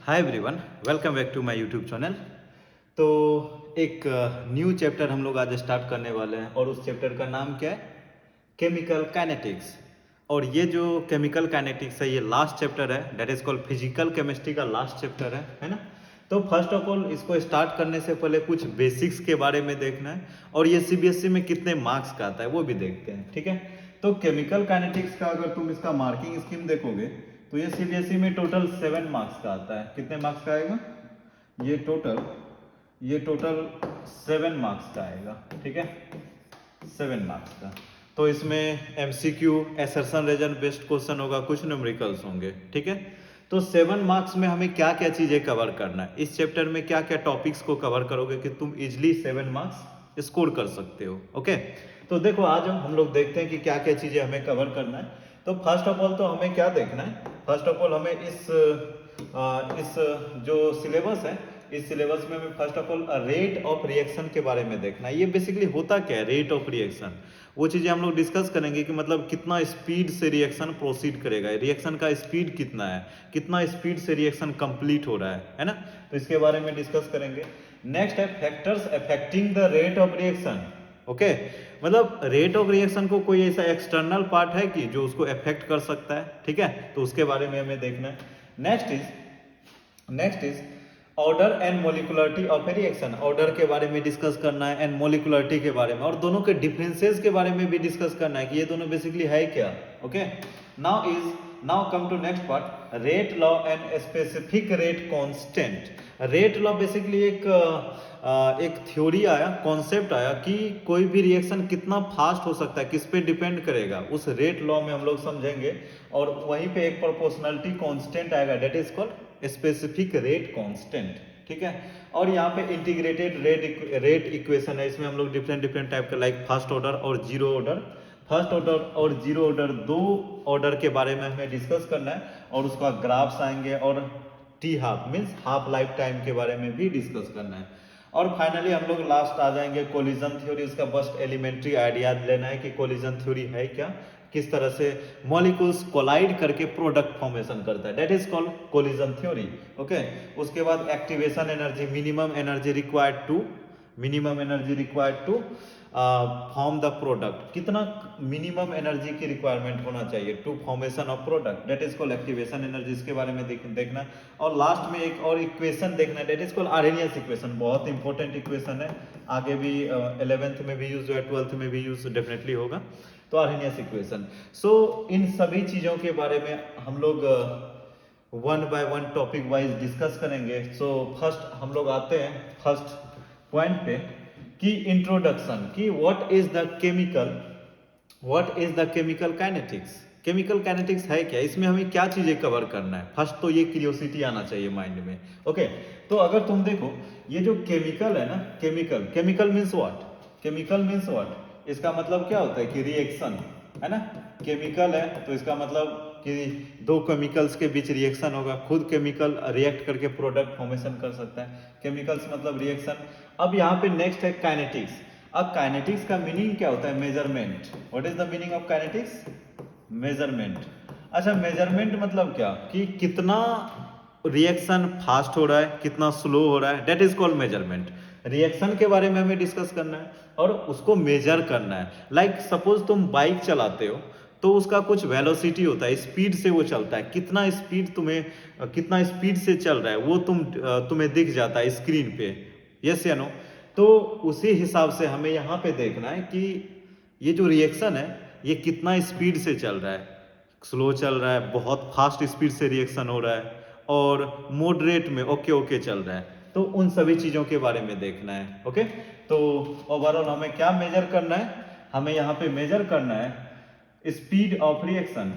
Hi everyone, welcome back to my YouTube channel. तो एक new chapter हम लोग आज स्टार्ट करने वाले हैं और उस चैप्टर का नाम क्या है? Chemical kinetics. और ये जो केमिकल काइनेटिक्स है ये लास्ट चैप्टर है, that is called physical chemistry का लास्ट चैप्टर है ना। तो फर्स्ट ऑफ ऑल इसको स्टार्ट करने से पहले कुछ बेसिक्स के बारे में देखना है और ये सीबीएसई में कितने मार्क्स का आता है वो भी देखते हैं, ठीक है। तो केमिकल काइनेटिक्स का अगर तुम इसका मार्किंग स्कीम देखोगे तो ये सीबीएसई में टोटल 7 मार्क्स का आता है। कितने मार्क्स का आएगा? ये टोटल 7 मार्क्स का आएगा, ठीक है, 7 मार्क्स का। तो इसमें MCQ, assertion reason based question होगा, कुछ न्यूमेरिकल्स होंगे, ठीक है। तो 7 मार्क्स में हमें क्या क्या चीजें कवर करना है, इस चैप्टर में क्या क्या टॉपिक्स को कवर करोगे कि तुम इजिली 7 मार्क्स स्कोर कर सकते हो, ओके। तो देखो आज हम लोग देखते हैं कि क्या क्या चीजें हमें कवर करना है। तो फर्स्ट ऑफ ऑल तो हमें क्या देखना है? फर्स्ट ऑफ ऑल हमें इस जो सिलेबस है, इस सिलेबस में हमें first of all rate of reaction के बारे में देखना है। ये बेसिकली होता क्या है रेट ऑफ रिएक्शन, वो चीजें हम लोग डिस्कस करेंगे कि मतलब कितना स्पीड से रिएक्शन प्रोसीड करेगा, रिएक्शन का स्पीड कितना है, कितना स्पीड से रिएक्शन कंप्लीट हो रहा है ना। तो इसके बारे में डिस्कस करेंगे। नेक्स्ट है factors affecting the rate of reaction, okay. मतलब रेट ऑफ रिएक्शन को कोई ऐसा एक्सटर्नल पार्ट है कि जो उसको अफेक्ट कर सकता है, ठीक है, तो उसके बारे में हमें देखना है। Next is order and molecularity of A reaction, order के बारे में डिस्कस करना है एंड मोलिकुलरिटी के बारे में, और दोनों के डिफरेंसेस के बारे में भी डिस्कस करना है कि ये दोनों बेसिकली है क्या, okay. Now come to next part, rate law and specific rate constant. Rate law basically एक थ्योरी आया, कॉन्सेप्ट आया कि कोई भी रिएक्शन कितना फास्ट हो सकता है, किस पे डिपेंड करेगा, उस रेट लॉ में हम लोग समझेंगे। और वहीं पे एक प्रोपोर्शनलिटी कांस्टेंट आएगा, that is called specific rate constant, ठीक है। और यहाँ पे इंटीग्रेटेड रेट इक्वेशन है, इसमें हम लोग डिफरेंट टाइप का लाइक फर्स्ट ऑर्डर और जीरो ऑर्डर, फर्स्ट ऑर्डर और जीरो ऑर्डर, दो ऑर्डर के बारे में हमें डिस्कस करना है और उसका ग्राफ्स आएंगे, और T half means half life time के बारे में भी डिस्कस करना है। और फाइनली हम लोग लास्ट आ जाएंगे कोलिजन थ्योरी। उसका बस एलिमेंट्री आइडिया लेना है कि कोलिजन थ्योरी है क्या, किस तरह से मॉलिक्यूल्स कोलाइड करके प्रोडक्ट फॉर्मेशन करता है, that is called collision theory, okay. उसके बाद activation energy, minimum energy required to form the product, कितना मिनिमम एनर्जी की रिक्वायरमेंट होना चाहिए to formation of product, that is called activation energy, इसके बारे में देखना। और लास्ट में एक और इक्वेशन देखना है, that is called Arrhenius equation, बहुत इंपॉर्टेंट इक्वेशन है, आगे भी 11th में भी यूज हुआ, 12th में भी यूज डेफिनेटली होगा, तो आर्हेनियस इक्वेशन। सो इन सभी चीजों के बारे में हम लोग one by one topic wise discuss करेंगे। सो फर्स्ट हम लोग आते हैं फर्स्ट पॉइंट पे कि इंट्रोडक्शन, कि what is the chemical kinetics. Chemical kinetics है क्या, इसमें हमें क्या चीजें कवर करना है, फर्स्ट तो ये क्यूरियोसिटी आना चाहिए माइंड में, ओके। तो अगर तुम देखो ये जो केमिकल है ना, केमिकल मीन्स व्हाट, इसका मतलब क्या होता है कि रिएक्शन, है ना। केमिकल है तो इसका मतलब कि दो केमिकल्स के बीच रिएक्शन होगा, खुद केमिकल रिएक्ट करके प्रोडक्ट फॉर्मेशन कर सकता है, केमिकल्स मतलब रिएक्शन। अब यहाँ पे नेक्स्ट है काइनेटिक्स। अब काइनेटिक्स का मीनिंग क्या होता है? Measurement. What is the meaning of kinetics? Measurement. अच्छा, मेजरमेंट मतलब क्या कि कितना रिएक्शन फास्ट हो रहा है, कितना स्लो हो रहा है, that is called measurement. Reaction के बारे में हमें डिस्कस करना है और उसको मेजर करना है। लाइक सपोज तुम बाइक चलाते हो तो उसका कुछ वेलोसिटी होता है, स्पीड से वो चलता है, कितना स्पीड से चल रहा है वो तुम्हें दिख जाता है स्क्रीन पे, यस या नो। तो उसी हिसाब से हमें यहाँ पे देखना है कि ये जो रिएक्शन है ये कितना स्पीड से चल रहा है, स्लो चल रहा है, बहुत फास्ट स्पीड से रिएक्शन हो रहा है, और मॉडरेट में ओके चल रहा है। तो उन सभी चीजों के बारे में देखना है, ओके। तो ओवरऑल हमें क्या मेजर करना है? हमें यहाँ पे मेजर करना है स्पीड ऑफ रिएक्शन।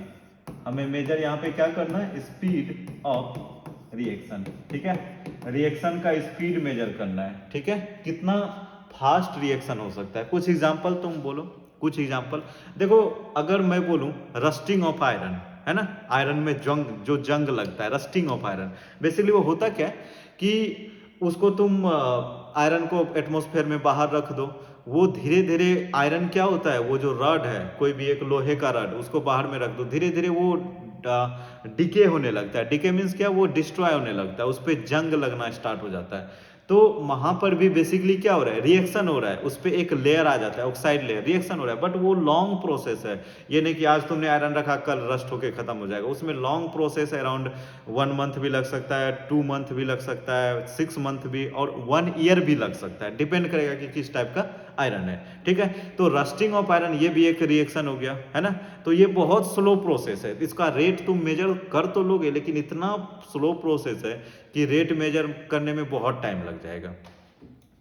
हमें मेजर यहाँ पे क्या करना है? स्पीड ऑफ रिएक्शन, ठीक है। रिएक्शन का स्पीड मेजर करना है, ठीक है, कितना फास्ट रिएक्शन हो सकता है। कुछ एग्जांपल तुम बोलो, कुछ एग्जांपल देखो। अगर मैं बोलूं रस्टिंग ऑफ आयरन, है ना, आयरन में जंग लगता है, रस्टिंग ऑफ आयरन, बेसिकली वो होता क्या है कि उसको तुम आयरन को एटमॉस्फेयर में बाहर रख दो, वो धीरे धीरे आयरन क्या होता है, वो जो रड है, कोई भी एक लोहे का रड, उसको बाहर में रख दो, धीरे धीरे वो डिके होने लगता है। डिके मीन्स क्या, वो डिस्ट्रॉय होने लगता है, उस पर जंग लगना स्टार्ट हो जाता है। तो वहां पर भी बेसिकली क्या हो रहा है, रिएक्शन हो रहा है, उस पर एक लेयर आ जाता है, ऑक्साइड लेयर, रिएक्शन हो रहा है, बट वो लॉन्ग प्रोसेस है। ये नहीं कि आज तुमने आयरन रखा कल रस्ट होके खत्म हो जाएगा, उसमें लॉन्ग प्रोसेस है, अराउंड 1 मंथ भी लग सकता है, 2 मंथ भी लग सकता है, 6 मंथ भी, और 1 ईयर भी लग सकता है, डिपेंड करेगा कि किस टाइप का आयरन है। ठीक है, तो रस्टिंग ऑफ आयरन ये भी एक रिएक्शन हो गया है ना। तो ये बहुत स्लो प्रोसेस है, इसका रेट तुम मेजर कर तो लोगे, लेकिन इतना स्लो प्रोसेस है कि रेट मेजर करने में बहुत टाइम लग जाएगा।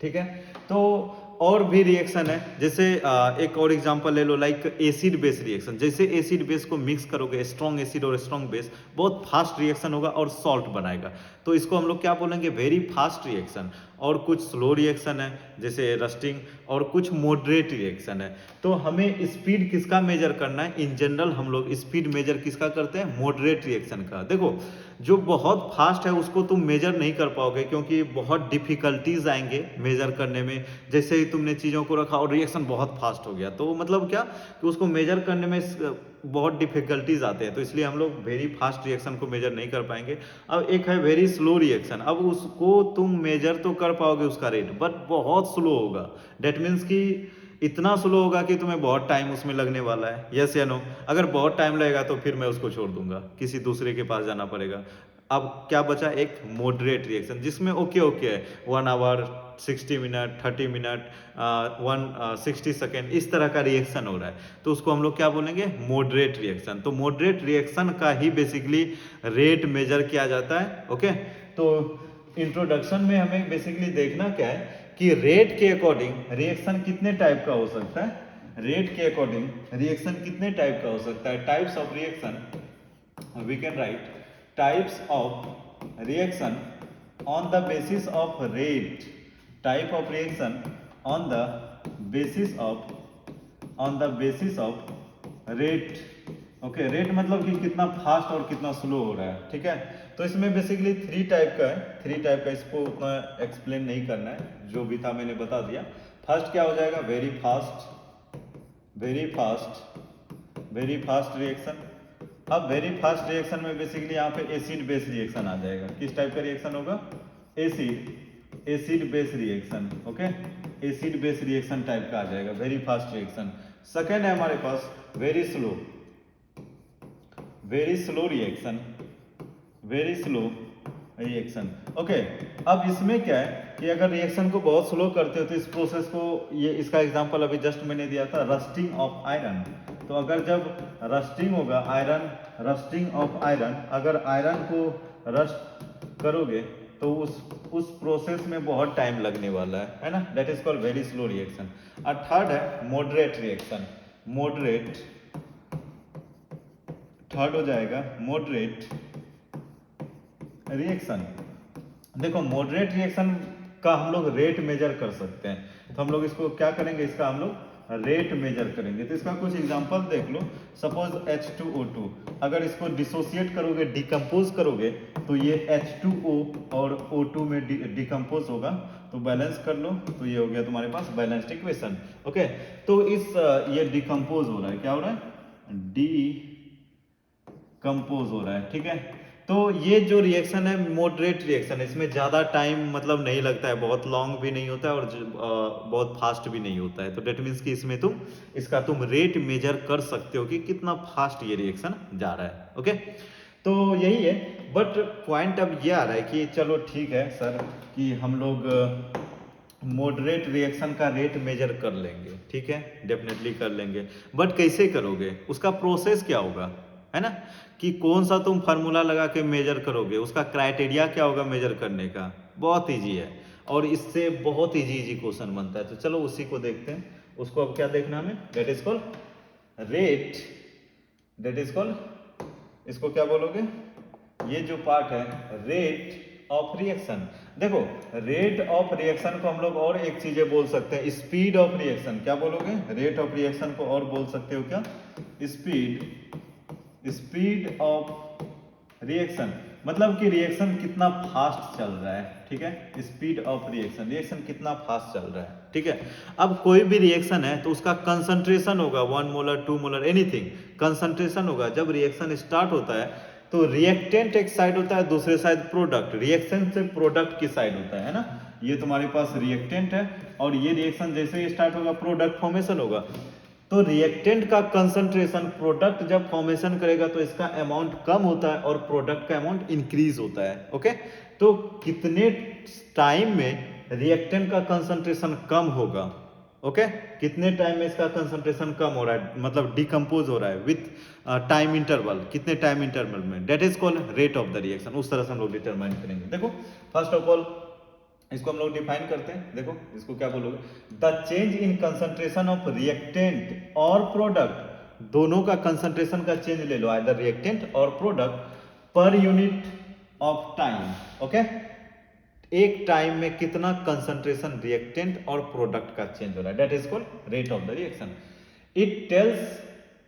ठीक है, तो और भी रिएक्शन है, जैसे एक और एग्जांपल ले लो, लाइक एसिड बेस रिएक्शन। जैसे एसिड बेस को मिक्स करोगे, स्ट्रॉन्ग एसिड और स्ट्रॉन्ग बेस, बहुत फास्ट रिएक्शन होगा और सॉल्ट बनाएगा, तो इसको हम लोग क्या बोलेंगे, वेरी फास्ट रिएक्शन। और कुछ स्लो रिएक्शन है जैसे रस्टिंग, और कुछ मॉडरेट रिएक्शन है। तो हमें स्पीड किसका मेजर करना है, इन जनरल हम लोग स्पीड मेजर किसका करते हैं, मॉडरेट रिएक्शन का। देखो जो बहुत फास्ट है उसको तुम मेजर नहीं कर पाओगे, क्योंकि बहुत डिफिकल्टीज आएंगे मेजर करने में। जैसे ही तुमने चीज़ों को रखा और रिएक्शन बहुत फास्ट हो गया, तो मतलब क्या कि उसको मेजर करने में बहुत डिफिकल्टीज आते हैं, तो इसलिए हम लोग वेरी फास्ट रिएक्शन को मेजर नहीं कर पाएंगे। अब एक है वेरी स्लो रिएक्शन, अब उसको तुम मेजर तो कर पाओगे उसका रेट, बट बहुत स्लो होगा। डेट मीन्स कि इतना स्लो होगा कि तुम्हें बहुत टाइम उसमें लगने वाला है। यस या नो? अगर बहुत टाइम लगेगा तो फिर मैं उसको छोड़ दूंगा, किसी दूसरे के पास जाना पड़ेगा। अब क्या बचा, एक मॉडरेट रिएक्शन, जिसमें ओके ओके है, 1 आवर 60 मिनट 30 मिनट 160 सेकेंड, इस तरह का रिएक्शन हो रहा है, तो उसको हम लोग क्या बोलेंगे, मॉडरेट रिएक्शन। तो मॉडरेट रिएक्शन का ही बेसिकली रेट मेजर किया जाता है। ओके, तो इंट्रोडक्शन में हमें बेसिकली देखना क्या है कि रेट के अकॉर्डिंग रिएक्शन कितने टाइप का हो सकता है। रेट के अकॉर्डिंग रिएक्शन कितने टाइप का हो सकता है, types of reaction we can write types of reaction on the basis of rate, type of reaction on the basis of rate. Okay, rate मतलब कि कितना फास्ट और कितना स्लो हो रहा है। ठीक है, तो इसमें बेसिकली 3 टाइप का है, 3 टाइप का, इसको उतना एक्सप्लेन नहीं करना है, जो भी था मैंने बता दिया। फर्स्ट क्या हो जाएगा, वेरी फास्ट रिएक्शन। अब वेरी फास्ट रिएक्शन में बेसिकली यहाँ पे एसिड बेस रिएक्शन आ जाएगा। किस टाइप का रिएक्शन होगा, acid base reaction. Okay, acid base reaction type का आ जाएगा, वेरी फास्ट रिएक्शन। सेकेंड है हमारे पास वेरी स्लो रिएक्शन। ओके, अब इसमें क्या है कि अगर रिएक्शन को बहुत स्लो करते हो तो इस प्रोसेस को, ये इसका एग्जांपल अभी जस्ट मैंने दिया था, रस्टिंग ऑफ आयरन। तो अगर जब रस्टिंग होगा रस्टिंग ऑफ आयरन, अगर आयरन को रस्ट करोगे तो उस प्रोसेस में बहुत टाइम लगने वाला है ना, that is called very slow reaction. और थर्ड है मॉडरेट रिएक्शन। थर्ड हो जाएगा मॉडरेट रिएक्शन। देखो मॉडरेट रिएक्शन का हम लोग रेट मेजर कर सकते हैं, तो हम लोग इसको क्या करेंगे, इसका हम लोग रेट मेजर करेंगे। तो इसका कुछ एग्जांपल देख लो, सपोज H2O2, अगर इसको डिसोसिएट करोगे, डिकम्पोज करोगे, तो ये H2O और O2 में डिकम्पोज होगा, तो बैलेंस कर लो, तो ये हो गया तुम्हारे पास बैलेंस्ड इक्वेशन। ओके, तो ये डिकम्पोज हो रहा है, क्या हो रहा है, डिकम्पोज हो रहा है। ठीक है, तो ये जो रिएक्शन है मॉडरेट रिएक्शन है, इसमें ज़्यादा टाइम मतलब नहीं लगता है, बहुत लॉन्ग भी नहीं होता है और बहुत फास्ट भी नहीं होता है। तो डेट मीन्स कि इसमें तुम रेट मेजर कर सकते हो कि कितना फास्ट ये रिएक्शन जा रहा है। ओके, तो यही है, बट पॉइंट अब ये आ रहा है कि चलो ठीक है सर कि हम लोग मॉडरेट रिएक्शन का रेट मेजर कर लेंगे, ठीक है, डेफिनेटली कर लेंगे, बट कैसे करोगे, उसका प्रोसेस क्या होगा, है ना, कि कौन सा तुम फार्मूला लगा के मेजर करोगे, उसका क्राइटेरिया क्या होगा मेजर करने का। बहुत इजी है और इससे बहुत इजी क्वेश्चन बनता है, तो चलो उसी को देखते हैं। उसको अब क्या देखना हमें, दैट इज कॉल्ड रेट, इसको क्या बोलोगे, ये जो पार्ट है रेट ऑफ रिएक्शन। देखो रेट ऑफ रिएक्शन को हम लोग और एक चीजें बोल सकते हैं, स्पीड ऑफ रिएक्शन। क्या बोलोगे, रेट ऑफ रिएक्शन को और बोल सकते हो क्या, स्पीड ऑफ रिएक्शन, मतलब कि रिएक्शन कितना फास्ट चल रहा है। ठीक है, स्पीड ऑफ रिएक्शन कितना फास्ट चल रहा है। ठीक है। अब कोई भी रिएक्शन है तो उसका कंसंट्रेशन होगा 1 मोलर 2 मोलर एनीथिंग, कंसंट्रेशन होगा। जब रिएक्शन स्टार्ट होता है तो रिएक्टेंट एक साइड होता है, दूसरे साइड प्रोडक्ट, रिएक्शन से प्रोडक्ट की साइड होता है ना। ये तुम्हारे पास रिएक्टेंट है और ये रिएक्शन जैसे ही स्टार्ट होगा प्रोडक्ट फॉर्मेशन होगा। तो रिएक्टेंट का कंसंट्रेशन प्रोडक्ट जब फॉर्मेशन करेगा तो इसका अमाउंट कम होता है और प्रोडक्ट का अमाउंट इंक्रीज होता है। ओके, तो कितने टाइम में रिएक्टेंट का कंसंट्रेशन कम होगा? ओके, कितने टाइम में इसका कंसंट्रेशन कम हो रहा है, मतलब डिकम्पोज हो रहा है विथ टाइम इंटरवल, कितने टाइम इंटरवल में, that is called rate of the reaction. उस तरह से हम लोग डिटरमाइन करेंगे। देखो फर्स्ट ऑफ ऑल इसको हम लोग डिफाइन करते हैं। देखो इसको क्या बोलोगे, the change in concentration of reactant और प्रोडक्ट, दोनों का कंसंट्रेशन का चेंज ले लो, आइदर रिएक्टेंट और product, per unit of time. Okay, एक टाइम में कितना कंसंट्रेशन रिएक्टेंट और प्रोडक्ट का चेंज हो रहा है, that is called rate of the reaction. It tells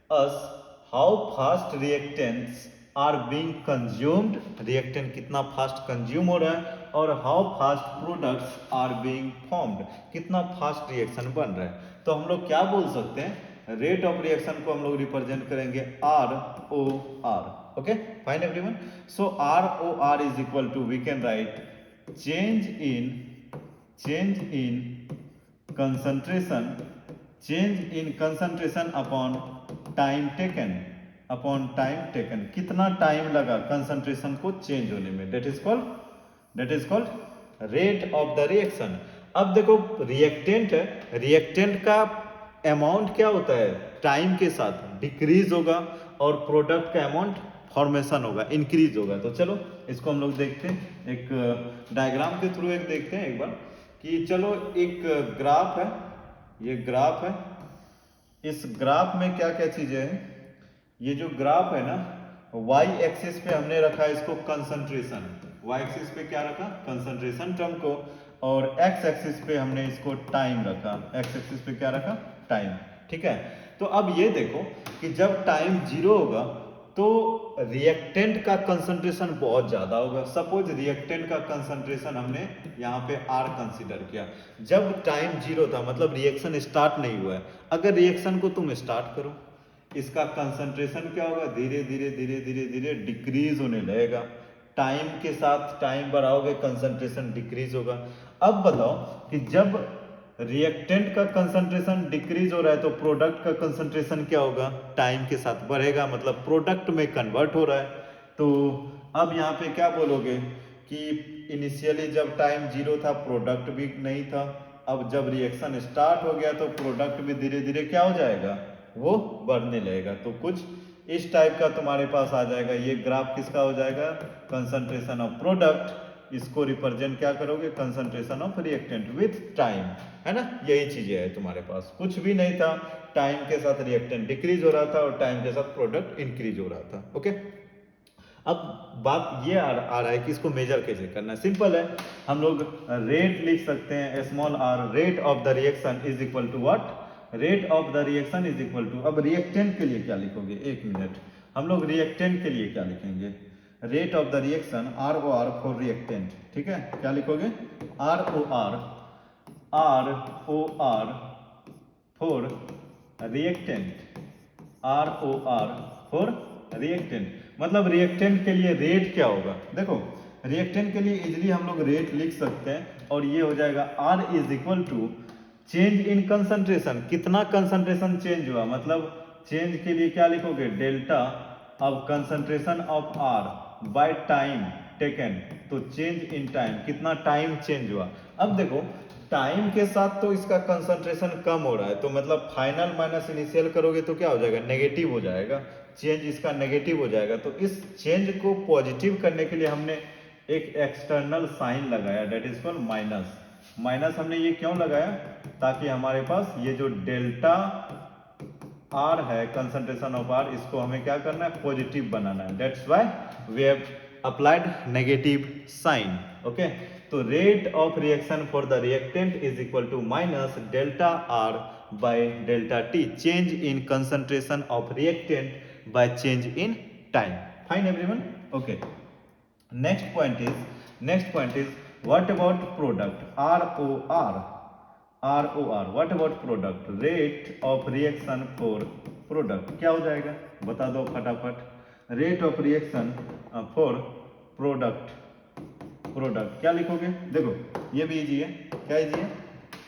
us how fast reactants are being consumed, reactant कितना फास्ट कंज्यूम हो रहा है, और how fast products are being formed, कितना फास्ट रिएक्शन बन रहा है। तो हम लोग क्या बोल सकते हैं, रेट ऑफ रिएक्शन को हम लोग रिप्रेजेंट करेंगे R O R. Okay fine everyone, so R O R is equal to, we can write change in concentration, change in concentration upon time taken, upon time taken, कितना time लगा concentration को change होने में, that is called rate of the reaction। अब देखो reactant है, reactant का amount क्या होता है, टाइम के साथ डिक्रीज होगा, और प्रोडक्ट का अमाउंट फॉर्मेशन होगा, इंक्रीज होगा। तो चलो इसको हम लोग देखते हैं, एक डायग्राम के थ्रू एक देखते हैं एक बार, कि चलो एक ग्राफ है, ये ग्राफ है, इस ग्राफ में क्या क्या चीजें हैं। ये जो ग्राफ है ना, वाई एक्सिस पे हमने रखा इसको कंसंट्रेशन, वाई एक्सिस पे क्या रखा, कंसंट्रेशन टर्म को, और एक्स एक्सिस पे हमने इसको टाइम रखा, एक्स एक्सिस पे क्या रखा, टाइम। ठीक है, तो अब ये देखो कि जब टाइम 0 होगा तो रिएक्टेंट का कंसंट्रेशन बहुत ज्यादा होगा। सपोज रिएक्टेंट का कंसंट्रेशन हमने यहाँ पे R कंसीडर किया, जब टाइम 0 था, मतलब रिएक्शन स्टार्ट नहीं हुआ है। अगर रिएक्शन को तुम स्टार्ट करो, इसका कंसंट्रेशन क्या होगा, धीरे धीरे धीरे धीरे धीरे डिक्रीज होने लगेगा। टाइम के साथ टाइम बढ़ाओगे कंसंट्रेशन डिक्रीज होगा। अब बताओ कि जब रिएक्टेंट का कंसंट्रेशन डिक्रीज हो रहा है तो प्रोडक्ट का कंसंट्रेशन क्या होगा, टाइम के साथ बढ़ेगा, मतलब प्रोडक्ट में कन्वर्ट हो रहा है। तो अब यहाँ पे क्या बोलोगे कि इनिशियली जब टाइम 0 था प्रोडक्ट भी नहीं था, अब जब रिएक्शन स्टार्ट हो गया तो प्रोडक्ट भी धीरे धीरे क्या हो जाएगा, वो बढ़ने लगेगा। तो कुछ इस टाइप का तुम्हारे पास आ जाएगा। ये ग्राफ किसका हो जाएगा, कंसंट्रेशन ऑफ प्रोडक्ट, इसको रिप्रेजेंट क्या करोगे, concentration of reactant with time, है ना। यही चीजें है तुम्हारे पास, कुछ भी नहीं था, टाइम के साथ रिएक्टेंट डिक्रीज हो रहा था और टाइम के साथ प्रोडक्ट इंक्रीज हो रहा था। ओके, अब बात ये आ रहा है कि इसको मेजर कैसे करना है। सिंपल है, हम लोग रेट लिख सकते हैं, small R, rate of the reaction is equal to what, rate of the reaction is equal to, अब रिएक्टेंट के लिए क्या लिखोगे, एक मिनट, हम लोग रिएक्टेंट के लिए क्या लिखेंगे, rate of the reaction R O R for reactant. ठीक है, क्या लिखोगे, R O R for reactant, R O R for reactant, मतलब रिएक्टेंट के लिए रेट क्या होगा। देखो रिएक्टेंट के लिए इजिली हम लोग रेट लिख सकते हैं, और ये हो जाएगा R is equal to change in concentration, कितना कंसंट्रेशन चेंज हुआ, मतलब चेंज के लिए क्या लिखोगे, delta of concentration of R by time taken, तो चेंज इन टाइम, कितना टाइम चेंज हुआ। अब देखो टाइम के साथ तो इसका कंसंट्रेशन कम हो रहा है, तो मतलब फाइनल माइनस इनिशियल करोगे तो क्या हो जाएगा, नेगेटिव हो जाएगा, चेंज इसका नेगेटिव हो जाएगा। तो इस चेंज को पॉजिटिव करने के लिए हमने एक एक्सटर्नल साइन लगाया, that is called minus. Minus हमने ये क्यों लगाया, ताकि हमारे पास ये जो डेल्टा आर है, कंसंट्रेशन ऑफ आर, इसको हमें क्या करना है, पॉजिटिव बनाना है, that's why we have applied negative sign. Okay, तो rate of reaction for the reactant is equal to minus delta R by delta T, change in concentration of reactant by change in time. Fine everyone, okay. Next point is what about product, R O R, ROR, what about product, rate of reaction for product, क्या हो जाएगा बता दो फटाफट, rate of reaction for product, product क्या लिखोगे, देखो ये भी इजी है, क्या इजी है,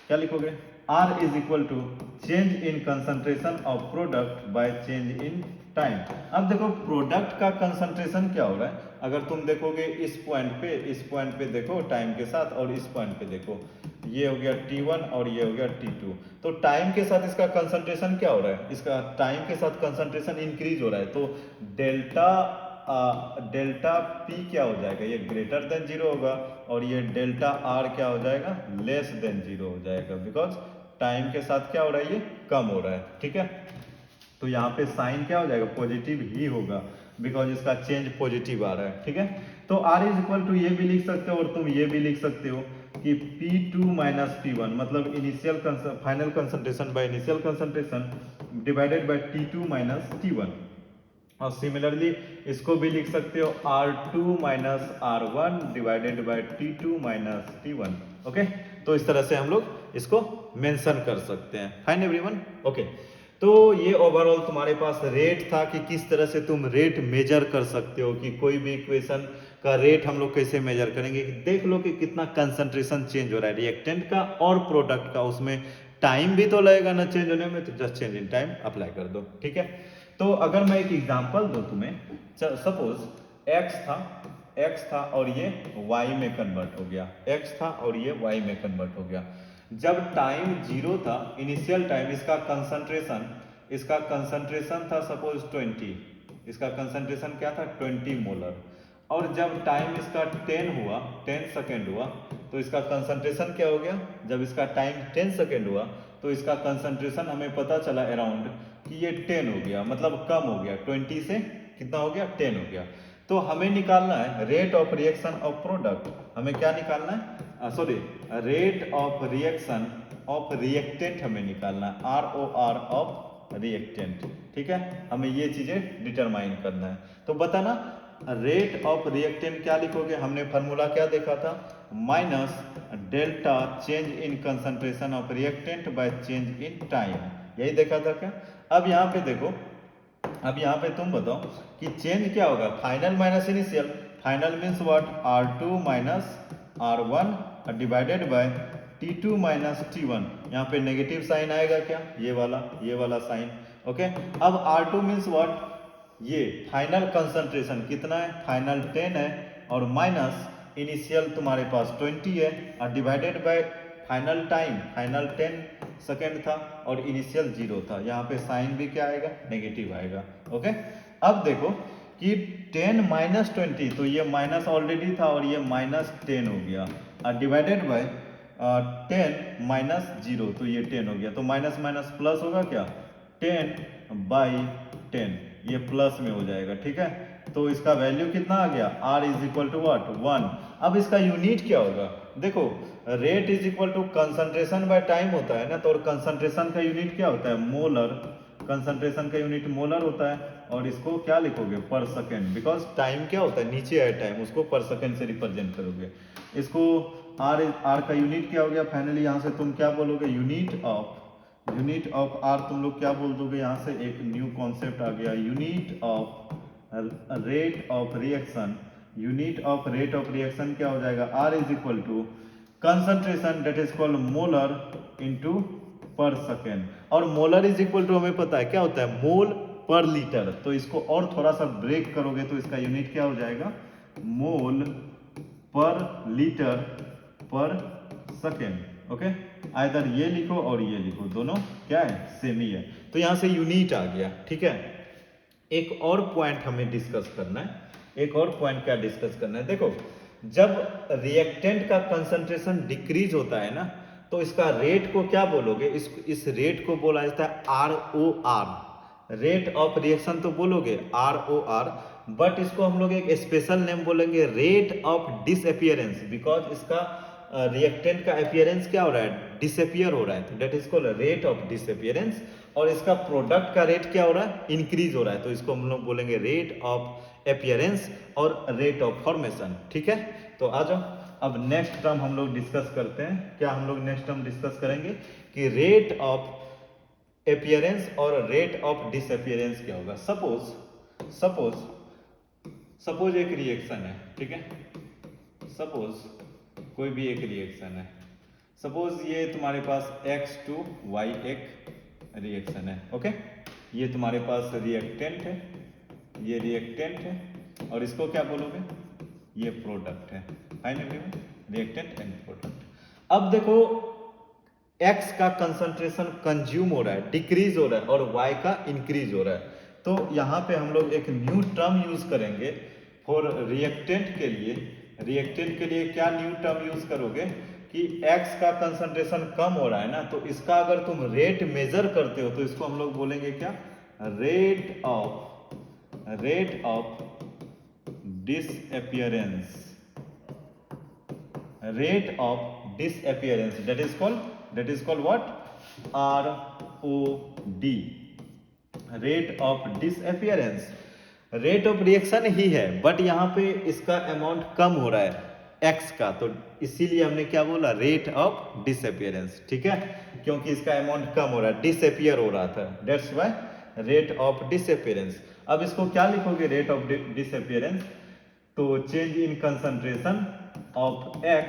क्या लिखोगे, R is equal to change in concentration of product by change in time. अब देखो प्रोडक्ट का कंसंट्रेशन क्या हो रहा है, अगर तुम देखोगे इस पॉइंट पे देखो टाइम के साथ, और इस पॉइंट पे देखो, ये हो गया T1 और ये हो गया T2, तो टाइम के साथ इसका कंसंट्रेशन क्या हो रहा है, इसका टाइम के साथ कंसंट्रेशन इंक्रीज हो रहा है, तो डेल्टा P क्या हो जाएगा, ये ग्रेटर देन जीरो होगा, और ये डेल्टा R क्या हो जाएगा, लेस देन जीरो हो जाएगा, बिकॉज टाइम के साथ क्या हो रहा है, ये कम हो रहा है, ठीक है। तो यहाँ पे साइन क्या हो जाएगा, पॉजिटिव ही होगा, बिकॉज इसका चेंज पॉजिटिव आ रहा है, ठीक है। तो R इज इक्वल टू ये भी लिख सकते हो, और तुम ये भी लिख सकते हो कि P2 माइनस P1, मतलब initial final concentration by initial concentration divided by T2 minus T1, और सिमिलरली इसको भी लिख सकते हो R2 minus R1 divided by T2 minus T1, okay. तो इस तरह से हम लोग इसको मेंशन कर सकते हैं, फाइन एवरीवन, ओके। तो ये ओवरऑल तुम्हारे पास रेट था कि किस तरह से तुम रेट मेजर कर सकते हो, कि कोई भी इक्वेशन का रेट हम लोग कैसे मेजर करेंगे, देख लो कि कितना कंसंट्रेशन चेंज हो रहा है रिएक्टेंट का और प्रोडक्ट का, उसमें टाइम भी तो लगेगा ना चेंज होने में, तो just change in time apply कर दो, ठीक है। तो अगर मैं एक एग्जांपल दूं तुम्हें, सपोज x था और ये y में कन्वर्ट हो गया, x था और ये y में कन्वर्ट हो गया, जब टाइम जीरो था इनिशियल टाइम, इसका कंसंट्रेशन था सपोज 20, इसका कंसंट्रेशन क्या था 20 मोलर, और जब टाइम इसका 10 सेकेंड हुआ, तो इसका कंसंट्रेशन क्या हो गया, जब इसका टाइम 10 सेकेंड हुआ तो इसका कंसंट्रेशन हमें पता चला अराउंड कि ये 10 हो गया, मतलब कम हो गया, 20 से कितना हो गया 10 हो गया। तो हमें निकालना है rate of reaction of product, हमें क्या निकालना है, sorry rate of reaction of reactant हमें निकालना है, ROR ऑफ रिएक्टेंट, ठीक है, हमें ये चीजें डिटरमाइन करना है। तो बताना रेट ऑफ रिएक्टेंट क्या लिखोगे, हमने फॉर्मूला क्या देखा था, minus delta change in concentration of reactant by change in time, यही देखा था क्या। अब यहाँ पे देखो, अब यहाँ पे तुम बताओ कि चेंज क्या होगा, final minus initial, final means what, R2 minus R1 divided by T2 minus T1, यहाँ पे नेगेटिव साइन आएगा क्या, ये वाला साइन, ओके। अब R2 मीन्स व्हाट, ये फाइनल कंसंट्रेशन कितना है, फाइनल 10 है, और माइनस इनिशियल तुम्हारे पास 20 है, और divided by final time, final 10 second था और इनिशियल 0 था, यहाँ पे साइन भी क्या आएगा, नेगेटिव आएगा, ओके। अब देखो कि 10 माइनस 20, तो ये माइनस ऑलरेडी था और ये माइनस 10 हो गया, और डिवाइडेड बाय 10 माइनस 0, तो ये 10 हो गया, तो माइनस माइनस प्लस होगा क्या, 10 बाई 10, ये प्लस में हो जाएगा, ठीक है। तो इसका वैल्यू कितना आ गया, R is equal to what 1। अब इसका यूनिट क्या होगा, देखो rate is equal to concentration by time होता है ना, तो कंसंट्रेशन का यूनिट क्या होता है, मोलर, कंसंट्रेशन का यूनिट मोलर होता है, और इसको क्या लिखोगे पर सेकेंड, बिकॉज टाइम क्या होता है नीचे है टाइम, उसको पर सेकेंड से रिप्रेजेंट करोगे। इसको R का यूनिट क्या हो गया, फाइनली यहाँ से तुम क्या बोलोगे, यूनिट ऑफ R तुम लोग क्या बोल दोगे, यहाँ से एक न्यू कॉन्सेप्ट आ गया, unit of rate of reaction, unit of rate of reaction क्या हो जाएगा, R is equal to concentration that is called molar into per second, और मोलर इज इक्वल टू हमें पता है क्या होता है, मोल पर लीटर, तो इसको और थोड़ा सा ब्रेक करोगे तो इसका यूनिट क्या हो जाएगा, मोल पर लीटर पर सेकेंड, ओके। आइदर ये लिखो और ये लिखो, दोनों क्या है, सेम ही है, तो यहां से यूनिट आ गया, ठीक है। एक और पॉइंट हमें डिस्कस करना है, एक और पॉइंट क्या डिस्कस करना है, देखो जब रिएक्टेंट का कंसंट्रेशन डिक्रीज होता है ना, तो इसका रेट को क्या बोलोगे, इस रेट को बोला जाता है ROR, रेट ऑफ रिएक्शन तो बोलोगे ROR, बट इसको हम लोग एक स्पेशल नेम बोलेंगे, रेट ऑफ डिसअपियरेंस, बिकॉज इसका रिएक्टेंट का अपीयरेंस क्या हो रहा है, डिसअपियर हो रहा है, that is called rate of disappearance, और इसका प्रोडक्ट का रेट क्या हो रहा है, इंक्रीज हो रहा है, तो इसको हम लोग बोलेंगे रेट ऑफ अपीयरेंस और रेट ऑफ फॉर्मेशन, ठीक है। तो आ जाओ, अब नेक्स्ट टर्म हम लोग डिस्कस करते हैं। क्या हम लोग नेक्स्ट टर्म डिस्कस करेंगे कि रेट ऑफ अपीयरेंस और रेट ऑफ डिसअपीयरेंस क्या होगा। सपोज सपोज सपोज एक रिएक्शन है, ठीक है, सपोज कोई भी एक रिएक्शन है, सपोज ये तुम्हारे पास X2Y एक रिएक्शन है, ओके, ये तुम्हारे पास रिएक्टेंट है, ये रिएक्टेंट है और इसको क्या बोलोगे, ये प्रोडक्ट है, फाइनली रिएक्टेंट एंड प्रोडक्ट। अब देखो X का कंसंट्रेशन कंज्यूम हो रहा है, डिक्रीज हो रहा है और Y का इंक्रीज हो रहा है, तो यहाँ पे हम लोग एक न्यू टर्म यूज करेंगे फॉर रिएक्टेंट के लिए। रिएक्टेंट के लिए क्या न्यू टर्म यूज करोगे कि X का कंसंट्रेशन कम हो रहा है ना, तो इसका अगर तुम रेट मेजर करते हो तो इसको हम लोग बोलेंगे क्या, rate of disappearance, rate of disappearance, that is called what, ROD, rate of disappearance. Rate of reaction ही है बट यहाँ पे इसका अमाउंट कम हो रहा है X का, तो इसीलिए हमने क्या बोला, रेट ऑफ डिसअपीयरेंस, ठीक है, क्योंकि इसका अमाउंट कम हो रहा है, डिसअपीयर हो रहा था, that's why rate of disappearance. अब इसको क्या लिखोगे रेट ऑफ डिसअपीयरेंस, तो change in concentration of X,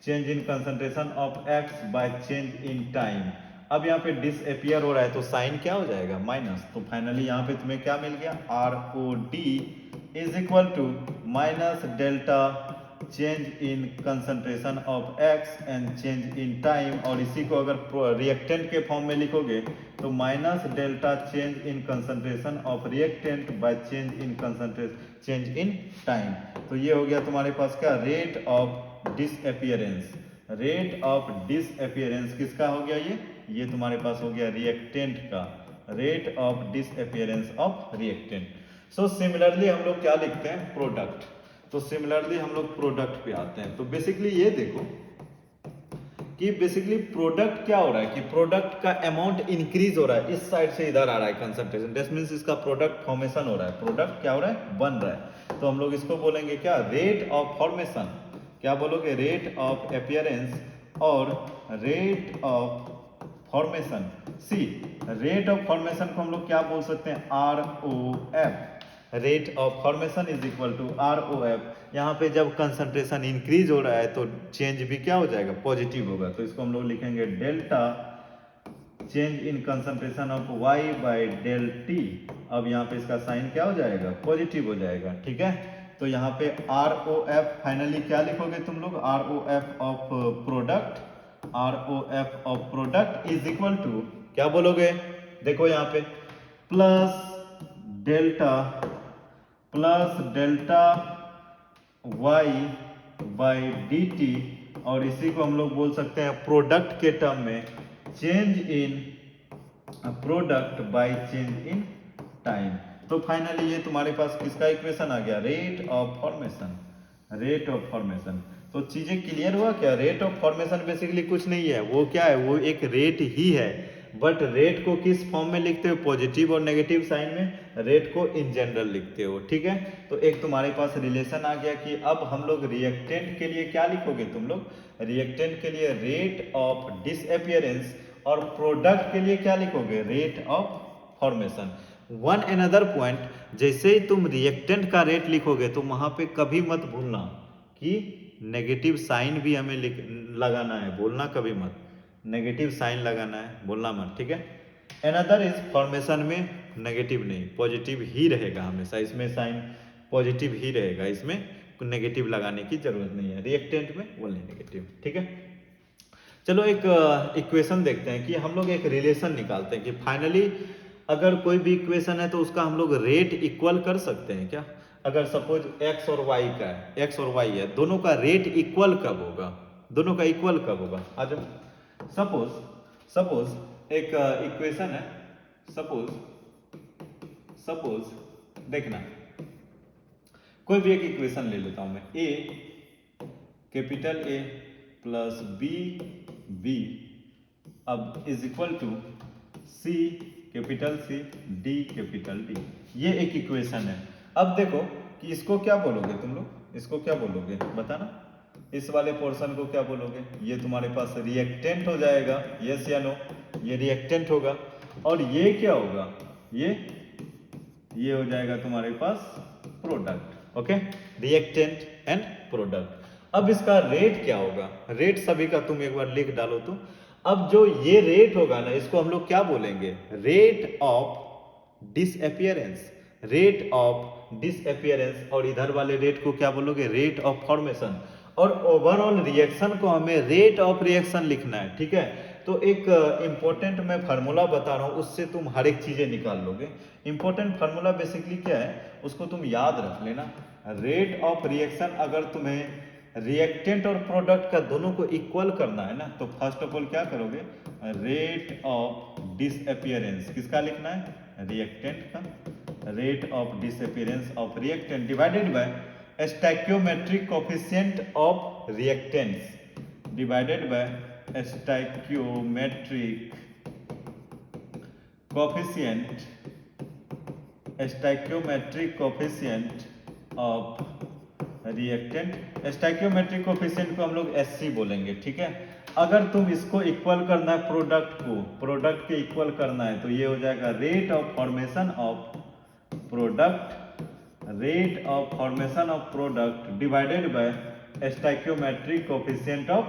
change in concentration of X bye change in time. अब यहाँ पे डिसअपीयर हो रहा है तो साइन क्या हो जाएगा, माइनस, तो फाइनली यहाँ पे तुम्हें क्या मिल गया, ROD is equal to minus delta change in concentration of X and change in time, और इसी को अगर रिएक्टेंट के फॉर्म में लिखोगे तो minus delta change in concentration of reactant by change in concentration change in time. तो ये हो गया तुम्हारे पास क्या, rate of disappearance. Rate of disappearance किसका हो गया, ये तुम्हारे पास हो गया रिएक्टेंट का, rate of disappearance of reactant. So similarly हम लोग क्या लिखते हैं, प्रोडक्ट, तो सिमिलरली हम लोग प्रोडक्ट पे आते हैं। तो बेसिकली ये देखो कि बेसिकली प्रोडक्ट क्या हो रहा है कि प्रोडक्ट का अमाउंट इंक्रीज हो रहा है, इस साइड से इधर आ रहा है कंसंट्रेशन, दैट मींस इसका प्रोडक्ट फॉर्मेशन हो रहा है, प्रोडक्ट क्या हो रहा है, बन रहा है। तो हम लोग इसको बोलेंगे क्या, रेट ऑफ फॉर्मेशन, क्या बोलोगे, रेट ऑफ अपीयरेंस और rate of formation. See rate of formation को हम लोग क्या बोल सकते हैं, ROF, rate of formation is equal to ROF। यहाँ पे जब कंसंट्रेशन इंक्रीज हो रहा है तो चेंज भी क्या हो जाएगा, पॉजिटिव होगा, तो इसको हम लोग लिखेंगे delta change in concentration of Y by del T। अब यहाँ पे इसका साइन क्या हो जाएगा, पॉजिटिव हो जाएगा, ठीक है। तो यहाँ पे ROF फाइनली क्या लिखोगे तुम लोग, ROF of product, ROF of product is equal to क्या बोलोगे, देखो यहाँ पे plus delta Y by dt, और इसी को हम लोग बोल सकते हैं प्रोडक्ट के टर्म में change in product by change in time. तो फाइनली ये तुम्हारे पास किसका इक्वेशन आ गया, rate of formation, rate of formation. तो चीजें क्लियर हुआ क्या, रेट ऑफ फॉर्मेशन बेसिकली कुछ नहीं है, वो क्या है, वो एक रेट ही है, बट रेट को किस फॉर्म में लिखते हो, पॉजिटिव और नेगेटिव साइन में, रेट को इन जनरल लिखते हो, ठीक है। तो एक तुम्हारे पास रिलेशन आ गया कि अब हम लोग रिएक्टेंट के लिए क्या लिखोगे तुम लोग, रिएक्टेंट के लिए रेट ऑफ डिसअपीयरेंस, और प्रोडक्ट के लिए क्या लिखोगे, rate of formation. One another point, जैसे ही तुम रिएक्टेंट का रेट लिखोगे तो वहां पे कभी मत भूलना कि नेगेटिव साइन भी हमें लगाना है, बोलना कभी मत, नेगेटिव साइन लगाना है, बोलना मत, ठीक है। अनदर इज फॉर्मेशन में नेगेटिव नहीं, पॉजिटिव ही रहेगा हमेशा, इसमें साइन पॉजिटिव ही रहेगा, इसमें नेगेटिव लगाने की जरूरत नहीं है, रिएक्टेंट में ओनली नेगेटिव, ठीक है। चलो एक इक्वेशन देखते हैं कि हम लोग एक रिलेशन निकालते हैं कि फाइनली अगर कोई भी इक्वेशन है तो उसका हम लोग रेट इक्वल कर सकते हैं क्या। अगर सपोज x और y का है, x और y है, दोनों का रेट इक्वल कब होगा, दोनों का इक्वल कब होगा, आ जाओ। सपोज एक इक्वेशन है, सपोज देखना, कोई भी एक इक्वेशन ले लेता हूं मैं, a capital A plus B अब is equal to C capital C D capital D, ये एक इक्वेशन है। अब देखो कि इसको क्या बोलोगे तुम लोग, इसको क्या बोलोगे बताना, इस वाले पोर्शन को क्या बोलोगे, ये तुम्हारे पास रिएक्टेंट हो जाएगा, यस या नो, ये रिएक्टेंट होगा। और ये क्या होगा, ये हो जाएगा तुम्हारे पास product. Okay, reactant and product. अब इसका रेट क्या होगा, रेट सभी का तुम एक बार लिख डालो तो। अब जो ये रेट होगा ना, इसको हम लोग क्या बोलेंगे, rate of disappearance, rate of disappearance. और इधर वाले रेट को क्या बोलोगे, रेट ऑफ फॉर्मेशन। और ओवरऑल रिएक्शन को हमें रेट ऑफ रिएक्शन लिखना है, ठीक है। तो एक इंपॉर्टेंट मैं फार्मूला बता रहा हूं, उससे तुम हर एक चीजें निकाल लोगे। इंपॉर्टेंट फार्मूला बेसिकली क्या है, उसको तुम याद रख लेना। रेट ऑफ रिएक्शन, अगर तुम्हें रिएक्टेंट और प्रोडक्ट का दोनों को इक्वल करना है ना, तो फर्स्ट ऑफ ऑल क्या करोगे, रेट ऑफ डिसअपियरेंस किसका लिखना है, रिएक्टेंट का, rate of disappearance of reactant divided by stoichiometric coefficient of reactance, divided by stoichiometric coefficient, stoichiometric coefficient of reactant. Stoichiometric coefficient को हम लोग SC बोलेंगे, ठीक है। अगर तुम इसको इक्वल करना है प्रोडक्ट को, प्रोडक्ट के इक्वल करना है, तो ये हो जाएगा rate of formation of product, rate of formation of product divided by stoichiometric coefficient of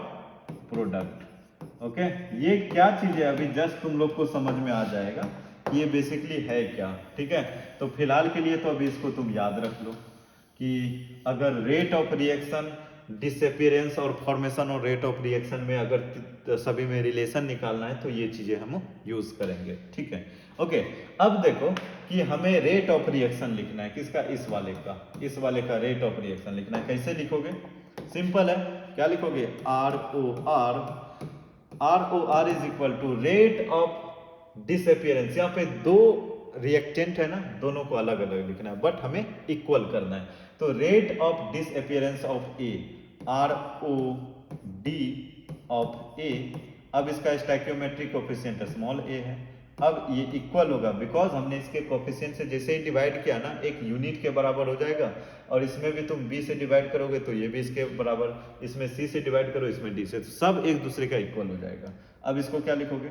product. Okay, ये क्या चीज है अभी जस्ट तुम लोग को समझ में आ जाएगा ये बेसिकली है क्या, ठीक है। तो फिलहाल के लिए तो अभी इसको तुम याद रख लो कि अगर रेट ऑफ रिएक्शन, डिसअपियरेंस और फॉर्मेशन और रेट ऑफ रिएक्शन में अगर सभी में रिलेशन निकालना है तो ये चीजें हम यूज करेंगे, ठीक है। ओके, अब देखो कि हमें रेट ऑफ रिएक्शन लिखना है किसका, इस वाले का, इस वाले का रेट ऑफ रिएक्शन लिखना है। कैसे लिखोगे, सिंपल है, क्या लिखोगे, ROR is equal to rate of disappearance. यहाँ पे दो रिएक्टेंट है ना, दोनों को अलग अलग लिखना है बट हमें इक्वल करना है। तो rate of disappearance of A, ROD of A. अब इसका स्टोइकियोमेट्रिक कोएफिशिएंट स्मॉल a है। अब ये इक्वल होगा बिकॉज हमने इसके कोएफिशिएंट से जैसे ही डिवाइड किया ना, एक यूनिट के बराबर हो जाएगा। और इसमें भी तुम b से डिवाइड करोगे तो ये भी इसके बराबर, इसमें c से डिवाइड करो, इसमें d से, तो सब एक दूसरे का इक्वल हो जाएगा। अब इसको क्या लिखोगे,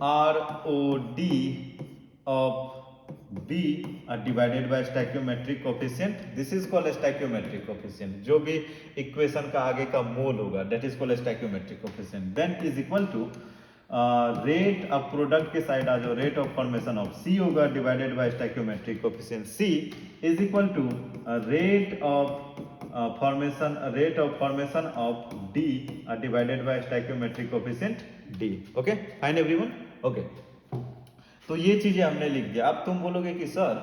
ROD of B divided by stoichiometric coefficient, this is called stoichiometric coefficient। जो भी इक्वेशन का आगे का मोल होगा that is called stoichiometric coefficient, then is equal to rate of product के साइड आ जाओ, rate of formation of C होगा divided by stoichiometric coefficient C is equal to rate of formation of D divided by stoichiometric coefficient D। Okay, fine everyone. Okay, तो ये चीजें हमने लिख दिया। अब तुम बोलोगे कि सर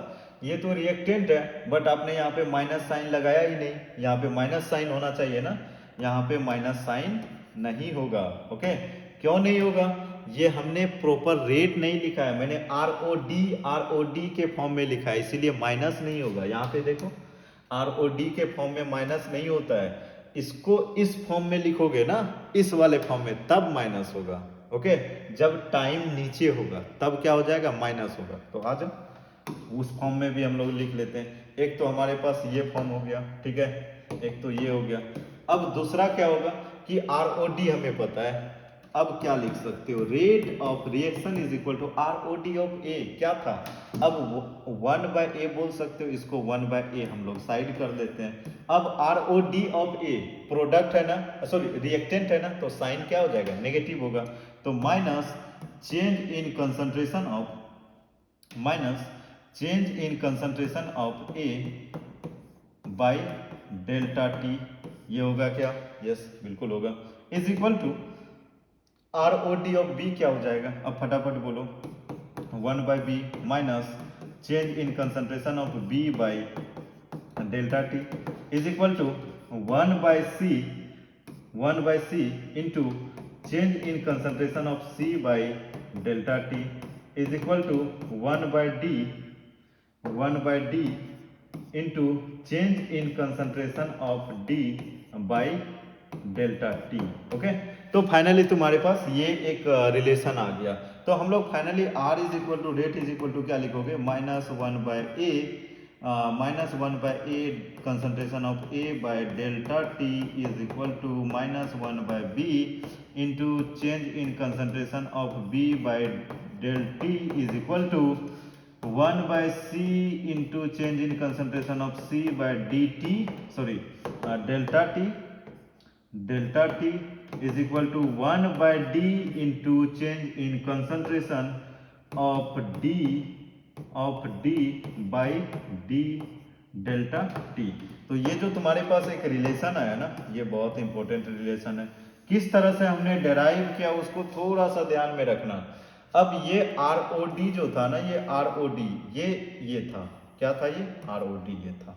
ये तो रिएक्टेंट है बट आपने यहाँ पे माइनस साइन लगाया ही नहीं, यहाँ पे माइनस साइन होना चाहिए ना, यहाँ पे माइनस साइन नहीं होगा। ओके, क्यों नहीं होगा, ये हमने प्रॉपर रेट नहीं लिखा है, मैंने ROD के फॉर्म में लिखा है, इसीलिए माइनस नहीं होगा। यहाँ पे देखो ROD के फॉर्म में माइनस नहीं होता है, इसको इस फॉर्म में लिखोगे ना, इस वाले फॉर्म में, तब माइनस होगा। ओके, जब टाइम नीचे होगा तब क्या हो जाएगा, माइनस होगा। तो आ जाओ उस फॉर्म में भी हम लोग लिख लेते हैं। एक तो हमारे पास ये फॉर्म हो गया, ठीक है, एक तो ये हो गया। अब दूसरा क्या होगा कि ROD हमें पता है, अब क्या लिख सकते हो, rate of reaction is equal to ROD of A. क्या था, अब 1/a बोल सकते हो, इसको 1/a हम लोग साइड कर देते हैं। अब ROD ऑफ ए प्रोडक्ट है ना, सॉरी रिएक्टेंट है ना, तो साइन क्या हो जाएगा, नेगेटिव होगा। तो minus change in concentration of A by delta T, ये होगा क्या, यस बिल्कुल होगा, is equal to ROD of B क्या हो जाएगा, अब फटाफट बोलो, 1/b minus change in concentration of B by delta T is equal to 1/c into change in concentration of C by delta T is equal to 1/d into change in concentration of D by delta T. Okay, तो finally तुम्हारे पास ये एक relation आ गया। तो हम लोग finally R is equal to rate is equal to क्या लिखोगे, -1/a -1/a concentration of A by delta T is equal to -1/b into change in concentration of B by del T is equal to 1/c into change in concentration of C by dt, sorry, delta T is equal to 1/d into change in concentration of D by D delta T। तो ये जो तुम्हारे पास एक relation आया ना, ये बहुत important relation है। किस तरह से हमने डेराइव किया उसको थोड़ा सा ध्यान में रखना। अब ये ROD जो था ना, ये ROD ये था, क्या था ये? ROD ये था,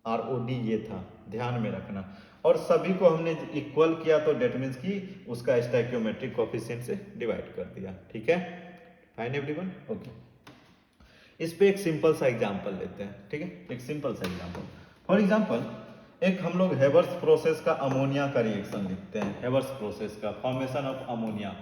ROD ये था, ध्यान में रखना। और सभी को हमने इक्वल किया तो डेट मीन्स कि उसका स्टैइकियोमेट्रिक कोएफिशिएंट से डिवाइड कर दिया। ठीक है, फाइन एवरीवन, ओके। इस पे एक सिंपल सा एग्जांपल लेते हैं। ठीक है, एक सिंपल सा एग्जांपल। फॉर एग्जांपल एक हम लोग हेवर्स प्रोसेस का अमोनिया का रिएक्शन लिखते हैं। हेवर्स प्रोसेस का फॉर्मेशन ऑफ अमोनिया,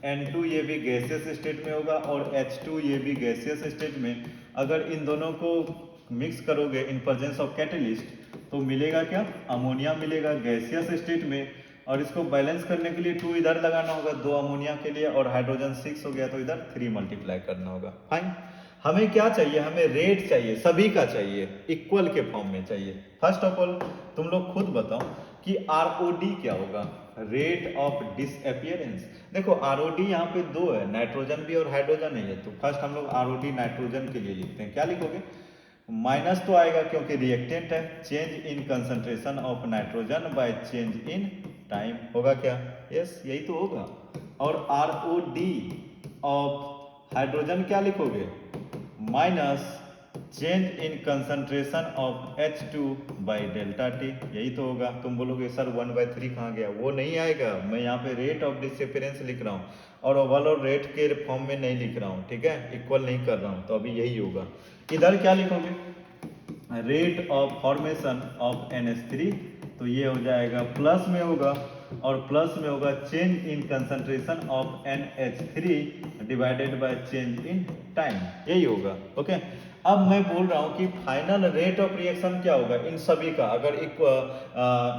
N2 ये भी गैसियस स्टेट में होगा और H2 ये भी गैसियस स्टेट में। अगर इन दोनों को मिक्स करोगे इन प्रेजेंस ऑफ कैटलिस्ट तो मिलेगा क्या? अमोनिया मिलेगा गैसियस स्टेट में। और इसको बैलेंस करने के लिए 2 इधर लगाना होगा 2 अमोनिया के लिए, और हाइड्रोजन 6 हो गया तो इधर 3 मल्टीप्लाई करना होगा। फाइन, हमें क्या चाहिए? हमें रेट चाहिए, सभी का चाहिए, इक्वल के फॉर्म में चाहिए। फर्स्ट ऑफ ऑल तुम लोग खुद बताओ कि ROD क्या होगा? Rate of disappearance. देखो ROD यहाँ पे 2 है, नाइट्रोजन भी और हाइड्रोजन है। तो फर्स्ट हम लोग ROD नाइट्रोजन के लिए लिखते हैं। क्या लिखोगे? माइनस तो आएगा क्योंकि रिएक्टेंट है। Change in concentration of nitrogen bye change in time होगा क्या? यस, यही तो होगा। और ROD ऑफ हाइड्रोजन क्या लिखोगे? Minus change in concentration of H2 by delta T, यही तो होगा। तुम बोलोगे सर 1/3 कहाँ गया? वो नहीं आएगा, मैं यहाँ पे रेट ऑफ डिसअपियरेंस लिख रहा हूँ और ओवल और रेट के फॉर्म में नहीं लिख रहा हूँ। ठीक है, इक्वल नहीं कर रहा हूँ, तो अभी यही होगा। इधर क्या लिखोगे? Rate of formation of NH3, तो ये हो जाएगा प्लस में होगा, और प्लस में होगा change in concentration of NH3 divided by change in time, यही होगा। ओके, अब मैं बोल रहा हूँ कि फाइनल रेट ऑफ रिएक्शन क्या होगा इन सभी का। अगर एक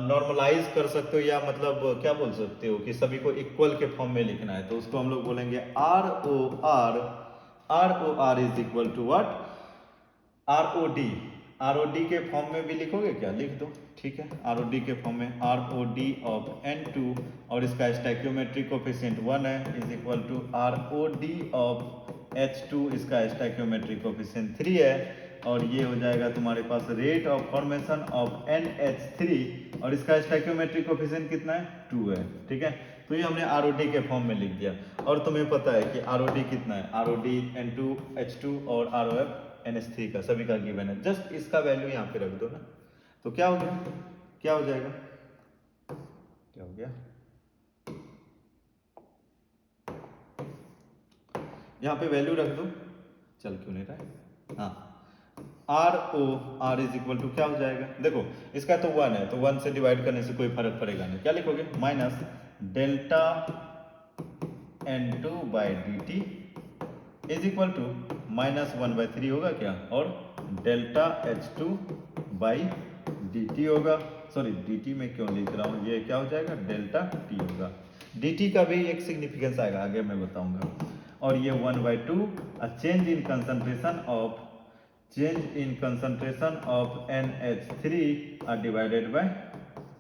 नॉर्मलाइज कर सकते हो या मतलब क्या बोल सकते हो कि सभी को इक्वल के फॉर्म में लिखना है, तो उसको हम लोग बोलेंगे ROR is equal to what? ROD के फॉर्म में भी लिखोगे क्या? लिख दो, ठीक है। ROD के फॉर्म में ROD ऑफ N2 और इसका स्टैइकियोमेट्रिक कोएफिशिएंट 1 है, is equal to ROD of H2, इसका स्टैइकियोमेट्रिक कोएफिशिएंट 3 है, और ये हो जाएगा तुम्हारे पास rate of formation of NH3 और इसका स्टैइकियोमेट्रिक कोएफिशिएंट कितना है? 2 है। ठीक है, तो ये हमने ROD के फॉर्म में लिख दिया। और तुम्हें पता है कि ROD कितना है? ROD N2 H2 और ROF NH3 का, सभी का गिवन है। जस्ट इसका वैल्यू यहाँ पे रख दो ना, तो क्या हो गया? क्या हो जाएगा? क्या हो गया? यहाँ पे वैल्यू रख दो, चल क्यों नहीं रहा है? हाँ, ROR इज इक्वल टू क्या हो जाएगा? देखो इसका तो 1 है, तो 1 से डिवाइड करने से कोई फर्क पड़ेगा नहीं। क्या लिखोगे? Minus delta N2 by dt is equal to -1/3 होगा क्या? और डेल्टा H2 बाई dt होगा। सॉरी, dt में क्यों लिख रहा हूँ, ये क्या हो जाएगा? डेल्टा T होगा। dt का भी एक सिग्निफिकेंस आएगा, आगे मैं बताऊंगा। और ये 1/2 change in concentration of NH3 divided by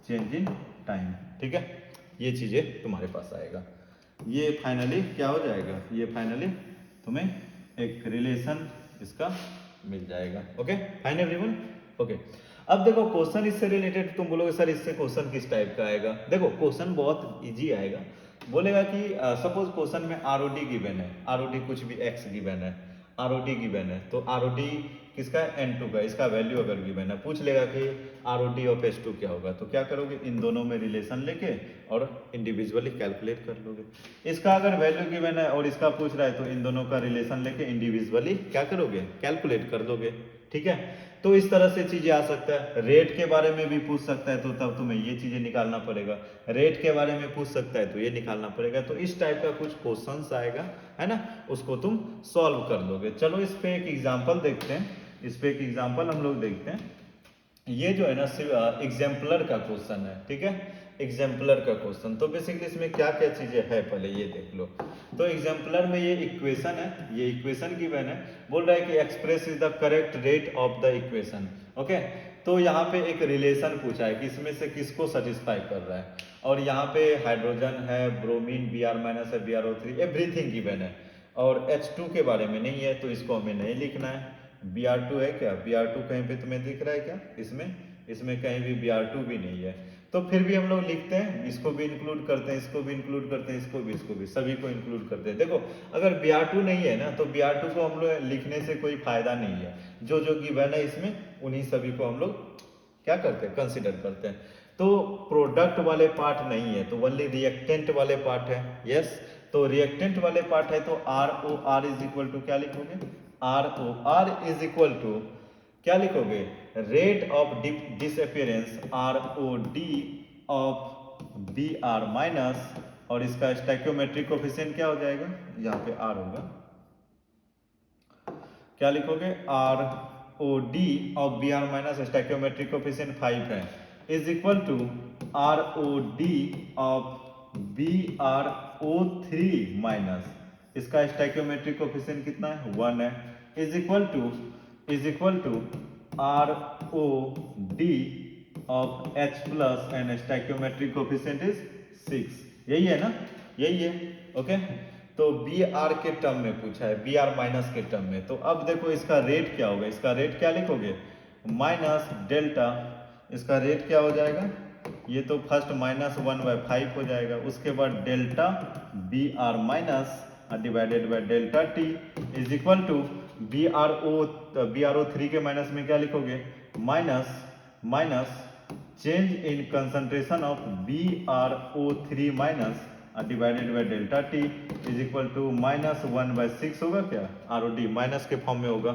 change in time. ठीक है, ये चीजें तुम्हारे पास आएगा। ये फाइनली क्या हो जाएगा? ये फाइनली तुम्हें एक रिलेशन इसका मिल जाएगा। Okay, fine everyone, okay. अब देखो क्वेश्चन इससे रिलेटेड, तुम बोलोगे सर इससे क्वेश्चन किस टाइप का आएगा? देखो क्वेश्चन बहुत इजी आएगा। बोलेगा कि सपोज क्वेश्चन में ROD गिवन है, ROD कुछ भी x गिवन है, ROD गिवन है, तो ROD किसका है? N2 का, इसका वैल्यू अगर गिवन है, पूछ लेगा कि ROD ऑफ H2 क्या होगा, तो क्या करोगे? इन दोनों में रिलेशन लेके और इंडिविजुअली कैलकुलेट कर लोगे। इसका अगर वैल्यू गिवन है और इसका पूछ रहा है, तो इन दोनों का रिलेशन लेके इंडिविजुअली क्या करोगे? कैलकुलेट कर दोगे। ठीक है, तो इस तरह से चीजें आ सकता है। रेट के बारे में भी पूछ सकता है, तो तब तुम्हें ये चीजें निकालना पड़ेगा। रेट के बारे में पूछ सकता है तो ये निकालना पड़ेगा। तो इस टाइप का कुछ क्वेश्चंस आएगा, है ना, उसको तुम सॉल्व कर लोगे। चलो इस पे एक एग्जांपल देखते हैं। इस पे एक एग्जांपल हम लोग देखते हैं। ये जो है ना सिर्फ एग्जाम्पलर का क्वेश्चन है, ठीक है, एग्जाम्पलर का क्वेश्चन। तो बेसिकली इसमें क्या क्या चीजें है पहले ये देख लो। तो एग्जाम्पलर में ये इक्वेशन है, ये इक्वेशन गिवन है, बोल रहा है कि express is the correct rate of the equation. Okay, तो यहाँ पे एक रिलेशन पूछा है कि इसमें से किसको सेटिस्फाई कर रहा है, और यहाँ पे हाइड्रोजन है, ब्रोमीन Br माइनस है, BrO3, एवरीथिंग गिवन है, और H2 के बारे में नहीं है तो इसको हमें नहीं लिखना है। Br2 है क्या, Br2 कहीं पे तुम्हें दिख रहा है क्या, इसमें कहीं भी Br2 भी नहीं है। तो फिर भी हम लोग लिखते हैं, इसको भी इंक्लूड करते हैं, इसको भी इंक्लूड करते हैं, इसको भी सभी को इंक्लूड करते हैं। देखो अगर Br2 नहीं है ना तो Br2 को हम लोग लिखने से कोई फायदा नहीं है, जो जो गिवन है इसमें उन्हीं सभी को हम लोग क्या करते हैं, कंसिडर करते हैं। तो प्रोडक्ट वाले पार्ट नहीं है, तो ओनली रिएक्टेंट वाले पार्ट है। यस, तो रिएक्टेंट वाले पार्ट है तो ROR इज इक्वल टू क्या लिखोगे, ROR इज इक्वल टू क्या लिखोगे, rate of disappearance ROD of Br minus, और इसका स्टैक्योमेट्रिक कोफिशिएंट क्या हो जाएगा, यहाँ पे R होगा, क्या लिखोगे, ROD of Br minus, stoichiometric coefficient 5 है, is equal to ROD of BrO3 minus, इसका स्टैक्योमेट्रिक कोफिशिएंट कितना है, 1 है, is equal to ROD of H plus and stoichiometric coefficient is 6। यही है ना, यही है। ओके, तो Br के टर्म में पूछा है, Br माइनस के टर्म में। तो अब देखो इसका रेट क्या होगा, इसका रेट क्या लिखोगे, माइनस डेल्टा, इसका रेट क्या हो जाएगा, ये तो फर्स्ट -1/5 हो जाएगा, उसके बाद delta Br minus divided by delta T is equal to BrO3 के माइनस में क्या लिखोगे, minus change in concentration of BrO3 minus divided by delta T is equal to -1/6 होगा क्या, ROD माइनस के फॉर्म में होगा,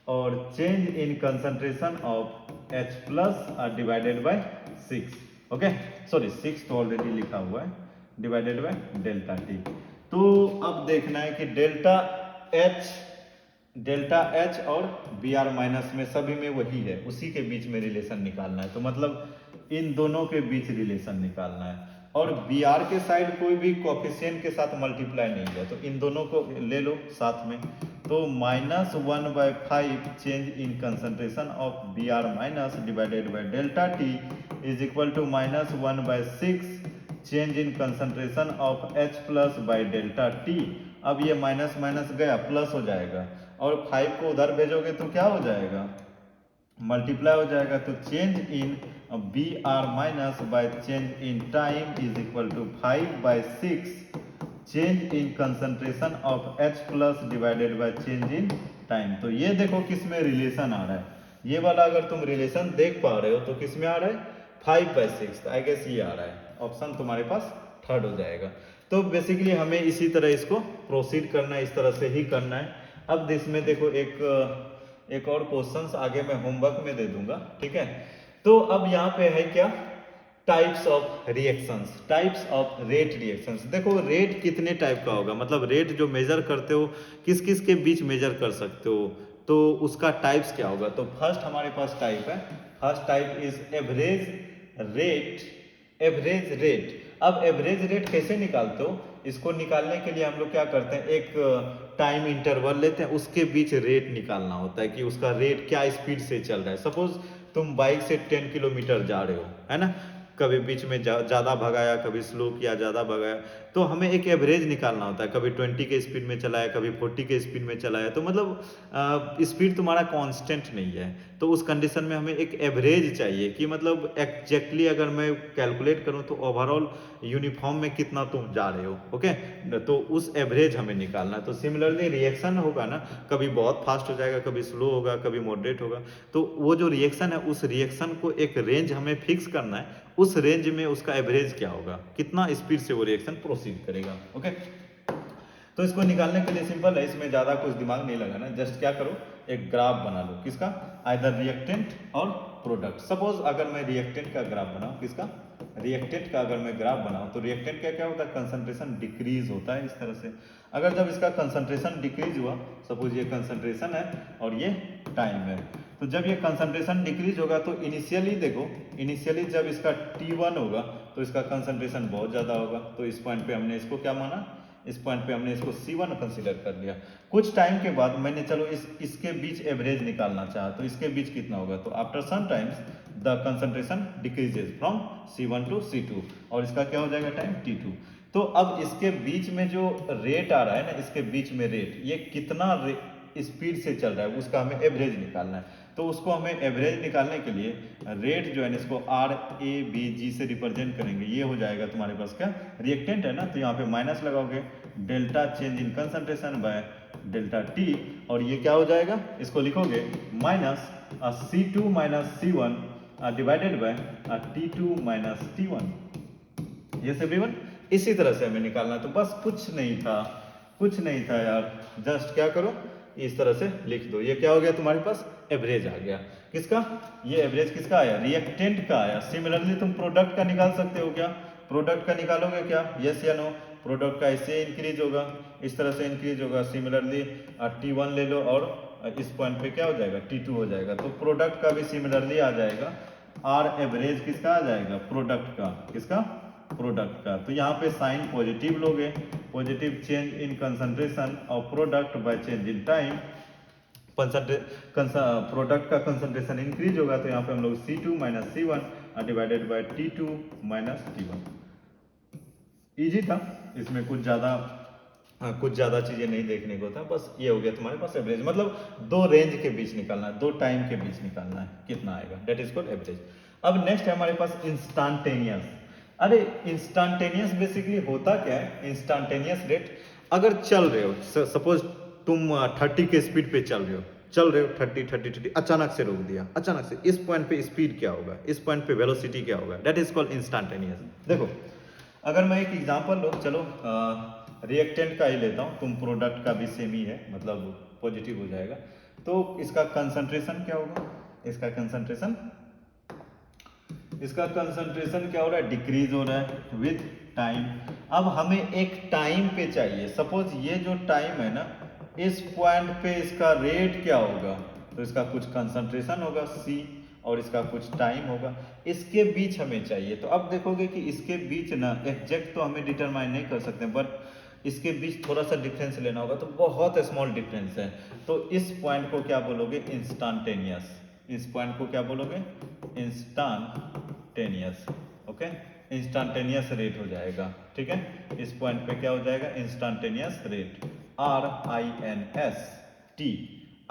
और change in concentration of H plus divided bye 6। Okay, sorry 6 तो ऑलरेडी लिखा हुआ है, डिवाइडेड बाय डेल्टा T। तो अब देखना है कि डेल्टा H और Br माइनस में सभी में वही है, उसी के बीच में रिलेशन निकालना है। तो मतलब इन दोनों के बीच रिलेशन निकालना है, और Br के साइड कोई भी कोफिशिएंट के साथ मल्टीप्लाई नहीं है, तो इन दोनों को ले लो साथ में। तो -1/5 change in concentration of Br minus divided by delta T is equal to -1/6 change in concentration of H plus by delta T। अब ये माइनस माइनस गया, प्लस हो जाएगा, और 5 को उधर भेजोगे तो क्या हो जाएगा, मल्टीप्लाई हो जाएगा। तो change in Br minus by change in time is equal to 5/6 change in concentration of H plus divided by change in time. तो ये देखो किस में रिलेशन आ रहा है, ये वाला अगर तुम रिलेशन देख पा रहे हो तो किस में आ रहा है, 5/6, आई गेस ये आ रहा है, ऑप्शन तुम्हारे पास थर्ड हो जाएगा। तो बेसिकली हमें इसी तरह इसको प्रोसीड करना है, इस तरह से ही करना है। अब इसमें देखो एक और क्वेश्चंस आगे मैं होमवर्क में दे दूंगा, ठीक है। तो अब यहाँ पे है क्या, types of reactions, types of rate reactions. देखो रेट कितने टाइप का होगा, मतलब रेट जो मेजर करते हो किस किस के बीच मेजर कर सकते हो, तो उसका टाइप्स क्या होगा। तो फर्स्ट हमारे पास टाइप है, first type is average rate, average rate. अब एवरेज रेट कैसे निकालते हो, इसको निकालने के लिए हम लोग क्या करते हैं, एक टाइम इंटरवल लेते हैं, उसके बीच रेट निकालना होता है कि उसका रेट क्या स्पीड से चल रहा है। सपोज तुम बाइक से 10 किलोमीटर जा रहे हो, है ना, कभी बीच में ज़्यादा भगाया, कभी स्लो किया, ज़्यादा भगाया, तो हमें एक एवरेज निकालना होता है, कभी 20 के स्पीड में चलाया, कभी 40 के स्पीड में चलाया, तो मतलब स्पीड तुम्हारा कांस्टेंट नहीं है। तो उस कंडीशन में हमें एक एवरेज चाहिए कि मतलब एग्जैक्टली अगर मैं कैलकुलेट करूं तो ओवरऑल यूनिफॉर्म में कितना तुम जा रहे हो, ओके, तो उस एवरेज हमें निकालना है। तो सिमिलरली रिएक्शन होगा ना, कभी बहुत फास्ट हो जाएगा, कभी स्लो होगा, कभी मॉडरेट होगा, तो वो जो रिएक्शन है उस रिएक्शन को एक रेंज हमें फिक्स करना है, उस रेंज में उसका एवरेज क्या होगा, कितना स्पीड से वो रिएक्शन प्रोसीड करेगा, ओके। तो इसको निकालने के लिए सिंपल है, इसमें ज्यादा कुछ दिमाग नहीं लगाना, जस्ट क्या करो, एक ग्राफ बना लो, किसका, आइदर रिएक्टेंट और प्रोडक्ट। सपोज अगर मैं रिएक्टेंट का ग्राफ बनाऊं, किसका, रिएक्टेंट का अगर मैं ग्राफ बनाऊं तो रिएक्टेंट का क्या होता है, कंसंट्रेशन डिक्रीज होता है इस तरह से। अगर जब इसका कंसंट्रेशन डिक्रीज हुआ, सपोज ये कंसंट्रेशन है और ये टाइम है, तो जब ये कंसंट्रेशन डिक्रीज होगा तो इनिशियली देखो, इनिशियली जब इसका T1 होगा तो इसका कंसंट्रेशन बहुत ज़्यादा होगा, तो इस पॉइंट पे हमने इसको क्या माना, इस पॉइंट पे हमने इसको C1 कंसीडर कर लिया। कुछ टाइम के बाद मैंने चलो इसके बीच एवरेज निकालना चाहा, तो इसके बीच कितना होगा, तो after some times the concentration decreases from C1 to C2 और इसका क्या हो जाएगा टाइम T2। तो अब इसके बीच में जो रेट आ रहा है ना, इसके बीच में रेट, ये कितना स्पीड से चल रहा है उसका हमें एवरेज निकालना है। तो उसको हमें एवरेज निकालने के लिए रेट जो है ना, इसको RABG से रिप्रेजेंट करेंगे। ये हो जाएगा तुम्हारे पास क्या, रिएक्टेंट है ना, तो यहाँ पे माइनस लगाओगे, delta change in concentration bye delta T, और ये क्या हो जाएगा, इसको लिखोगे minus C2 minus C1 divided by T2 minus T1। ये एवरीवन, इसी तरह से हमें निकालना है। तो बस कुछ नहीं था, कुछ नहीं था यार, जस्ट क्या करो, इस तरह से लिख दो। ये क्या हो गया तुम्हारे पास, एवरेज आ गया। किसका, ये एवरेज किसका आया, रिएक्टेंट का आया। सिमिलरली तुम प्रोडक्ट का निकाल सकते हो क्या, प्रोडक्ट का निकालोगे क्या, यस या नो, प्रोडक्ट का इससे इंक्रीज होगा, इस तरह से इंक्रीज होगा। सिमिलरली T1 ले लो और इस पॉइंट पे क्या हो जाएगा, T2 हो जाएगा। तो प्रोडक्ट का भी सिमिलरली आ जाएगा, आर एवरेज किसका आ जाएगा, प्रोडक्ट का, किसका, प्रोडक्ट का। तो यहाँ पे साइन पॉजिटिव लोगे, पॉजिटिव चेंज इन कंसंट्रेशन और product by change in time. Product का कंसंट्रेशन इंक्रीज होगा तो यहाँ पे हम लोग C2 minus C1 divided by T2 minus T1। Easy था, इसमें कुछ ज़्यादा चीज़ें नहीं देखने को था। बस ये हो गया तुम्हारे पास एवरेज, मतलब दो रेंज के बीच निकालना है, दो टाइम के बीच निकालना है, कितना आएगा, डेट इज कॉल्ड एवरेज। अब नेक्स्ट है हमारे पास इंस्टांटेनियस। अरे इंस्टांटेनियस बेसिकली होता क्या है, इंस्टांटेनियस रेट, अगर चल रहे हो, सपोज तुम 30 के स्पीड पे चल रहे हो 30, अचानक से रोक दिया, अचानक से, इस पॉइंट पे स्पीड क्या होगा, इस पॉइंट पे वेलोसिटी क्या होगा, दैट इज कॉल्ड इंस्टांटेनियस। देखो अगर मैं एक एग्जांपल लो, चलो रिएक्टेंट का ही लेता हूँ, तुम प्रोडक्ट का भी सेम ही है, मतलब पॉजिटिव हो जाएगा। तो इसका कंसंट्रेशन क्या होगा, इसका कंसंट्रेशन क्या हो रहा है, डिक्रीज हो रहा है विद टाइम। अब हमें एक टाइम पे चाहिए, सपोज ये जो टाइम है ना, इस पॉइंट पे इसका रेट क्या होगा, तो इसका कुछ कंसंट्रेशन होगा C और इसका कुछ टाइम होगा, इसके बीच हमें चाहिए। तो अब देखोगे कि इसके बीच ना एग्जैक्ट तो हमें डिटरमाइन नहीं कर सकते, बट इसके बीच थोड़ा सा डिफरेंस लेना होगा, तो बहुत स्मॉल डिफरेंस है। तो इस पॉइंट को क्या बोलोगे, इंस्टांटेनियस। इस पॉइंट को क्या बोलोगे, इंस्टांटेनियस। ओके, इंस्टांटेनियस रेट हो जाएगा, ठीक है। इस पॉइंट पे क्या हो जाएगा, इंस्टांटेनियस रेट,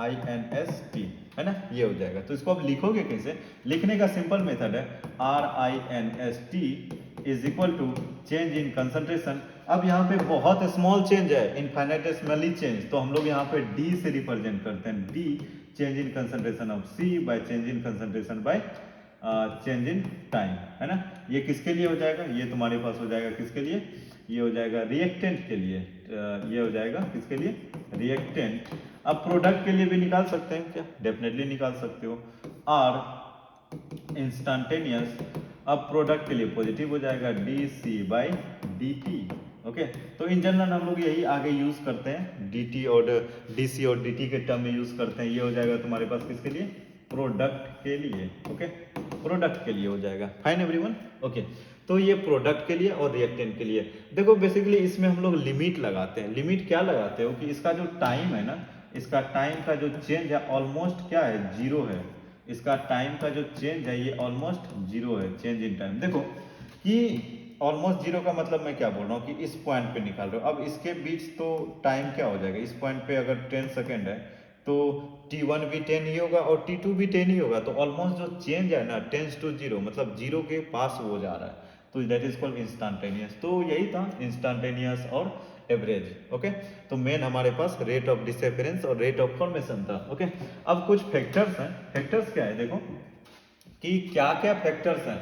RINST है ना, ये हो जाएगा। तो इसको अब लिखोगे कैसे, लिखने का सिंपल मेथड है, RINST is equal to change in concentration. अब यहाँ पे बहुत स्मॉल चेंज है, इनफाइनेटेसिमली चेंज, तो हम लोग यहाँ पे D से रिप्रेजेंट करते हैं, D change in concentration of C bye change in concentration bye change in time, है ना। ये किसके लिए हो जाएगा, ये तुम्हारे पास हो जाएगा किसके लिए, ये हो जाएगा रिएक्टेंट के लिए, ये हो जाएगा किसके लिए, रिएक्टेंट। अब प्रोडक्ट के लिए भी निकाल सकते हैं क्या, डेफिनेटली निकाल सकते हो, R इंस्टेंटेनियस। अब प्रोडक्ट के लिए पॉजिटिव हो जाएगा DC बाई DT। ओके, तो इन जनरल हम लोग यही आगे यूज करते हैं, DT और DC और DT के टर्म में यूज करते हैं। ये हो जाएगा तुम्हारे पास किसके लिए, प्रोडक्ट के लिए। ओके, प्रोडक्ट के लिए हो जाएगा, फाइन एवरीवन। ओके, तो ये प्रोडक्ट के लिए और रिएक्टेंट के लिए। देखो बेसिकली इसमें हम लोग लिमिट लगाते हैं। लिमिट क्या लगाते हो कि इसका जो टाइम है ना, इसका टाइम का जो चेंज है ऑलमोस्ट क्या है, जीरो है। इसका टाइम का जो चेंज है ये ऑलमोस्ट जीरो है, चेंज इन टाइम। देखो कि ऑलमोस्ट जीरो का मतलब मैं क्या बोल रहा हूँ कि इस पॉइंट पे निकाल रहा हूँ। अब इसके बीच तो टाइम क्या हो जाएगा, इस पॉइंट पे अगर 10 सेकेंड है तो T1 भी 10 ही होगा और T2 भी 10 ही होगा। तो ऑलमोस्ट जो चेंज है ना टेंस टू जीरो, मतलब जीरो के पास हो जा रहा है, तो दैट इज कॉल्ड इंस्टेंटेनियस। तो यही था इंस्टेंटेनियस और एवरेज। ओके, तो मेन हमारे पास रेट ऑफ डिसअपियरेंस और रेट ऑफ फॉर्मेशन था। ओके, अब कुछ फैक्टर्स हैं। फैक्टर्स क्या है, देखो कि क्या क्या फैक्टर्स हैं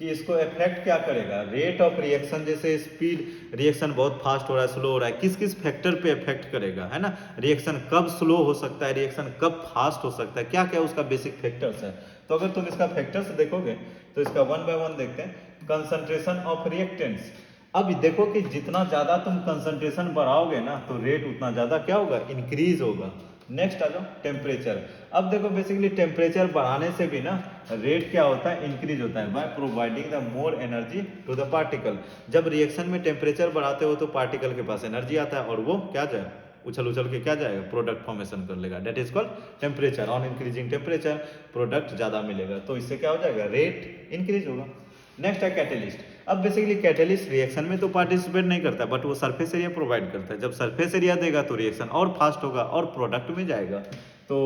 कि इसको इफेक्ट क्या करेगा, रेट ऑफ रिएक्शन, जैसे स्पीड, रिएक्शन बहुत फास्ट हो रहा है, स्लो हो रहा है, किस किस फैक्टर पे इफेक्ट करेगा, है ना। रिएक्शन कब स्लो हो सकता है, रिएक्शन कब फास्ट हो सकता है, क्या क्या उसका बेसिक फैक्टर्स है। तो अगर तुम इसका फैक्टर्स देखोगे तो इसका वन बाय वन देखते हैं। कंसंट्रेशन ऑफ रिएक्टेंट्स, अब देखो कि जितना ज्यादा तुम कंसंट्रेशन बढ़ाओगे ना तो रेट उतना ज्यादा क्या होगा, इंक्रीज होगा। नेक्स्ट आ जाओ टेम्परेचर। अब देखो बेसिकली टेम्परेचर बढ़ाने से भी ना रेट क्या होता है, इंक्रीज होता है, by providing the more energy to the particle. जब रिएक्शन में टेम्परेचर बढ़ाते हो तो पार्टिकल के पास एनर्जी आता है और वो क्या जाए, उछल उछल के क्या जाएगा, प्रोडक्ट फॉर्मेशन कर लेगा। That is called temperature. On increasing temperature product ज्यादा मिलेगा, तो इससे क्या हो जाएगा, रेट इंक्रीज होगा। नेक्स्ट है कैटेलिस्ट। अब बेसिकली कैटेलिस्ट रिएक्शन में तो पार्टिसिपेट नहीं करता, बट वो सरफेस एरिया प्रोवाइड करता है। जब सरफेस एरिया देगा तो रिएक्शन और फास्ट होगा और प्रोडक्ट में जाएगा। तो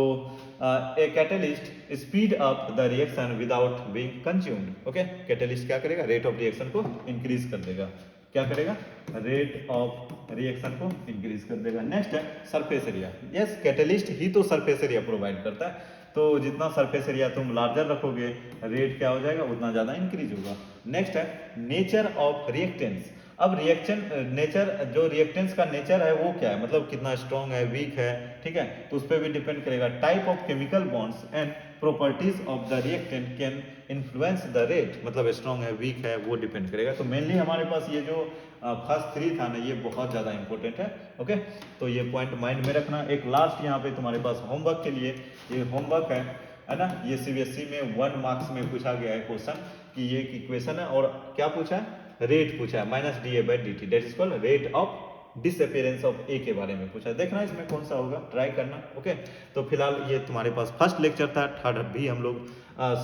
a catalyst speed up the reaction without being consumed. Okay, catalyst क्या करेगा, रेट ऑफ रिएक्शन को इंक्रीज कर देगा। क्या करेगा, रेट ऑफ रिएक्शन को इंक्रीज कर देगा। नेक्स्ट है सरफेस एरिया। यस, कैटेलिस्ट ही तो सरफेस एरिया प्रोवाइड करता है, तो जितना सरफेस एरिया तुम लार्जर रखोगे रेट क्या हो जाएगा, उतना ज्यादा इंक्रीज होगा। नेक्स्ट है नेचर ऑफ रिएक्टेंट्स। अब रिएक्शन नेचर, जो रिएक्टेंट्स का नेचर है वो क्या है, मतलब कितना स्ट्रॉन्ग है, वीक है, ठीक है, तो उस पर भी डिपेंड करेगा। Type of chemical bonds and properties of the reactant can influence the rate, मतलब स्ट्रॉन्ग है, वीक है, वो डिपेंड करेगा। तो मेनली हमारे पास ये जो फर्स्ट 3 था ना, ये बहुत ज्यादा इंपॉर्टेंट है। ओके, तो ये पॉइंट माइंड में रखना। एक लास्ट यहाँ पे तुम्हारे पास होमवर्क के लिए, ये होमवर्क है ना, ये सीबीएसई में 1 मार्क्स में पूछा गया है क्वेश्चन कि ये इक्वेशन है और क्या पूछा है, रेट पूछा है, minus D A by D T, that is called rate of disappearance of A के बारे में पूछा है। देखना इसमें कौन सा होगा, ट्राई करना। ओके, तो फिलहाल ये तुम्हारे पास फर्स्ट लेक्चर था। थर्ड भी हम लोग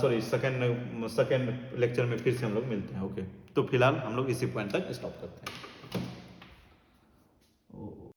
सॉरी सेकंड लेक्चर में फिर से हम लोग मिलते हैं। ओके, तो फिलहाल हम लोग इसी पॉइंट तक स्टॉप करते हैं।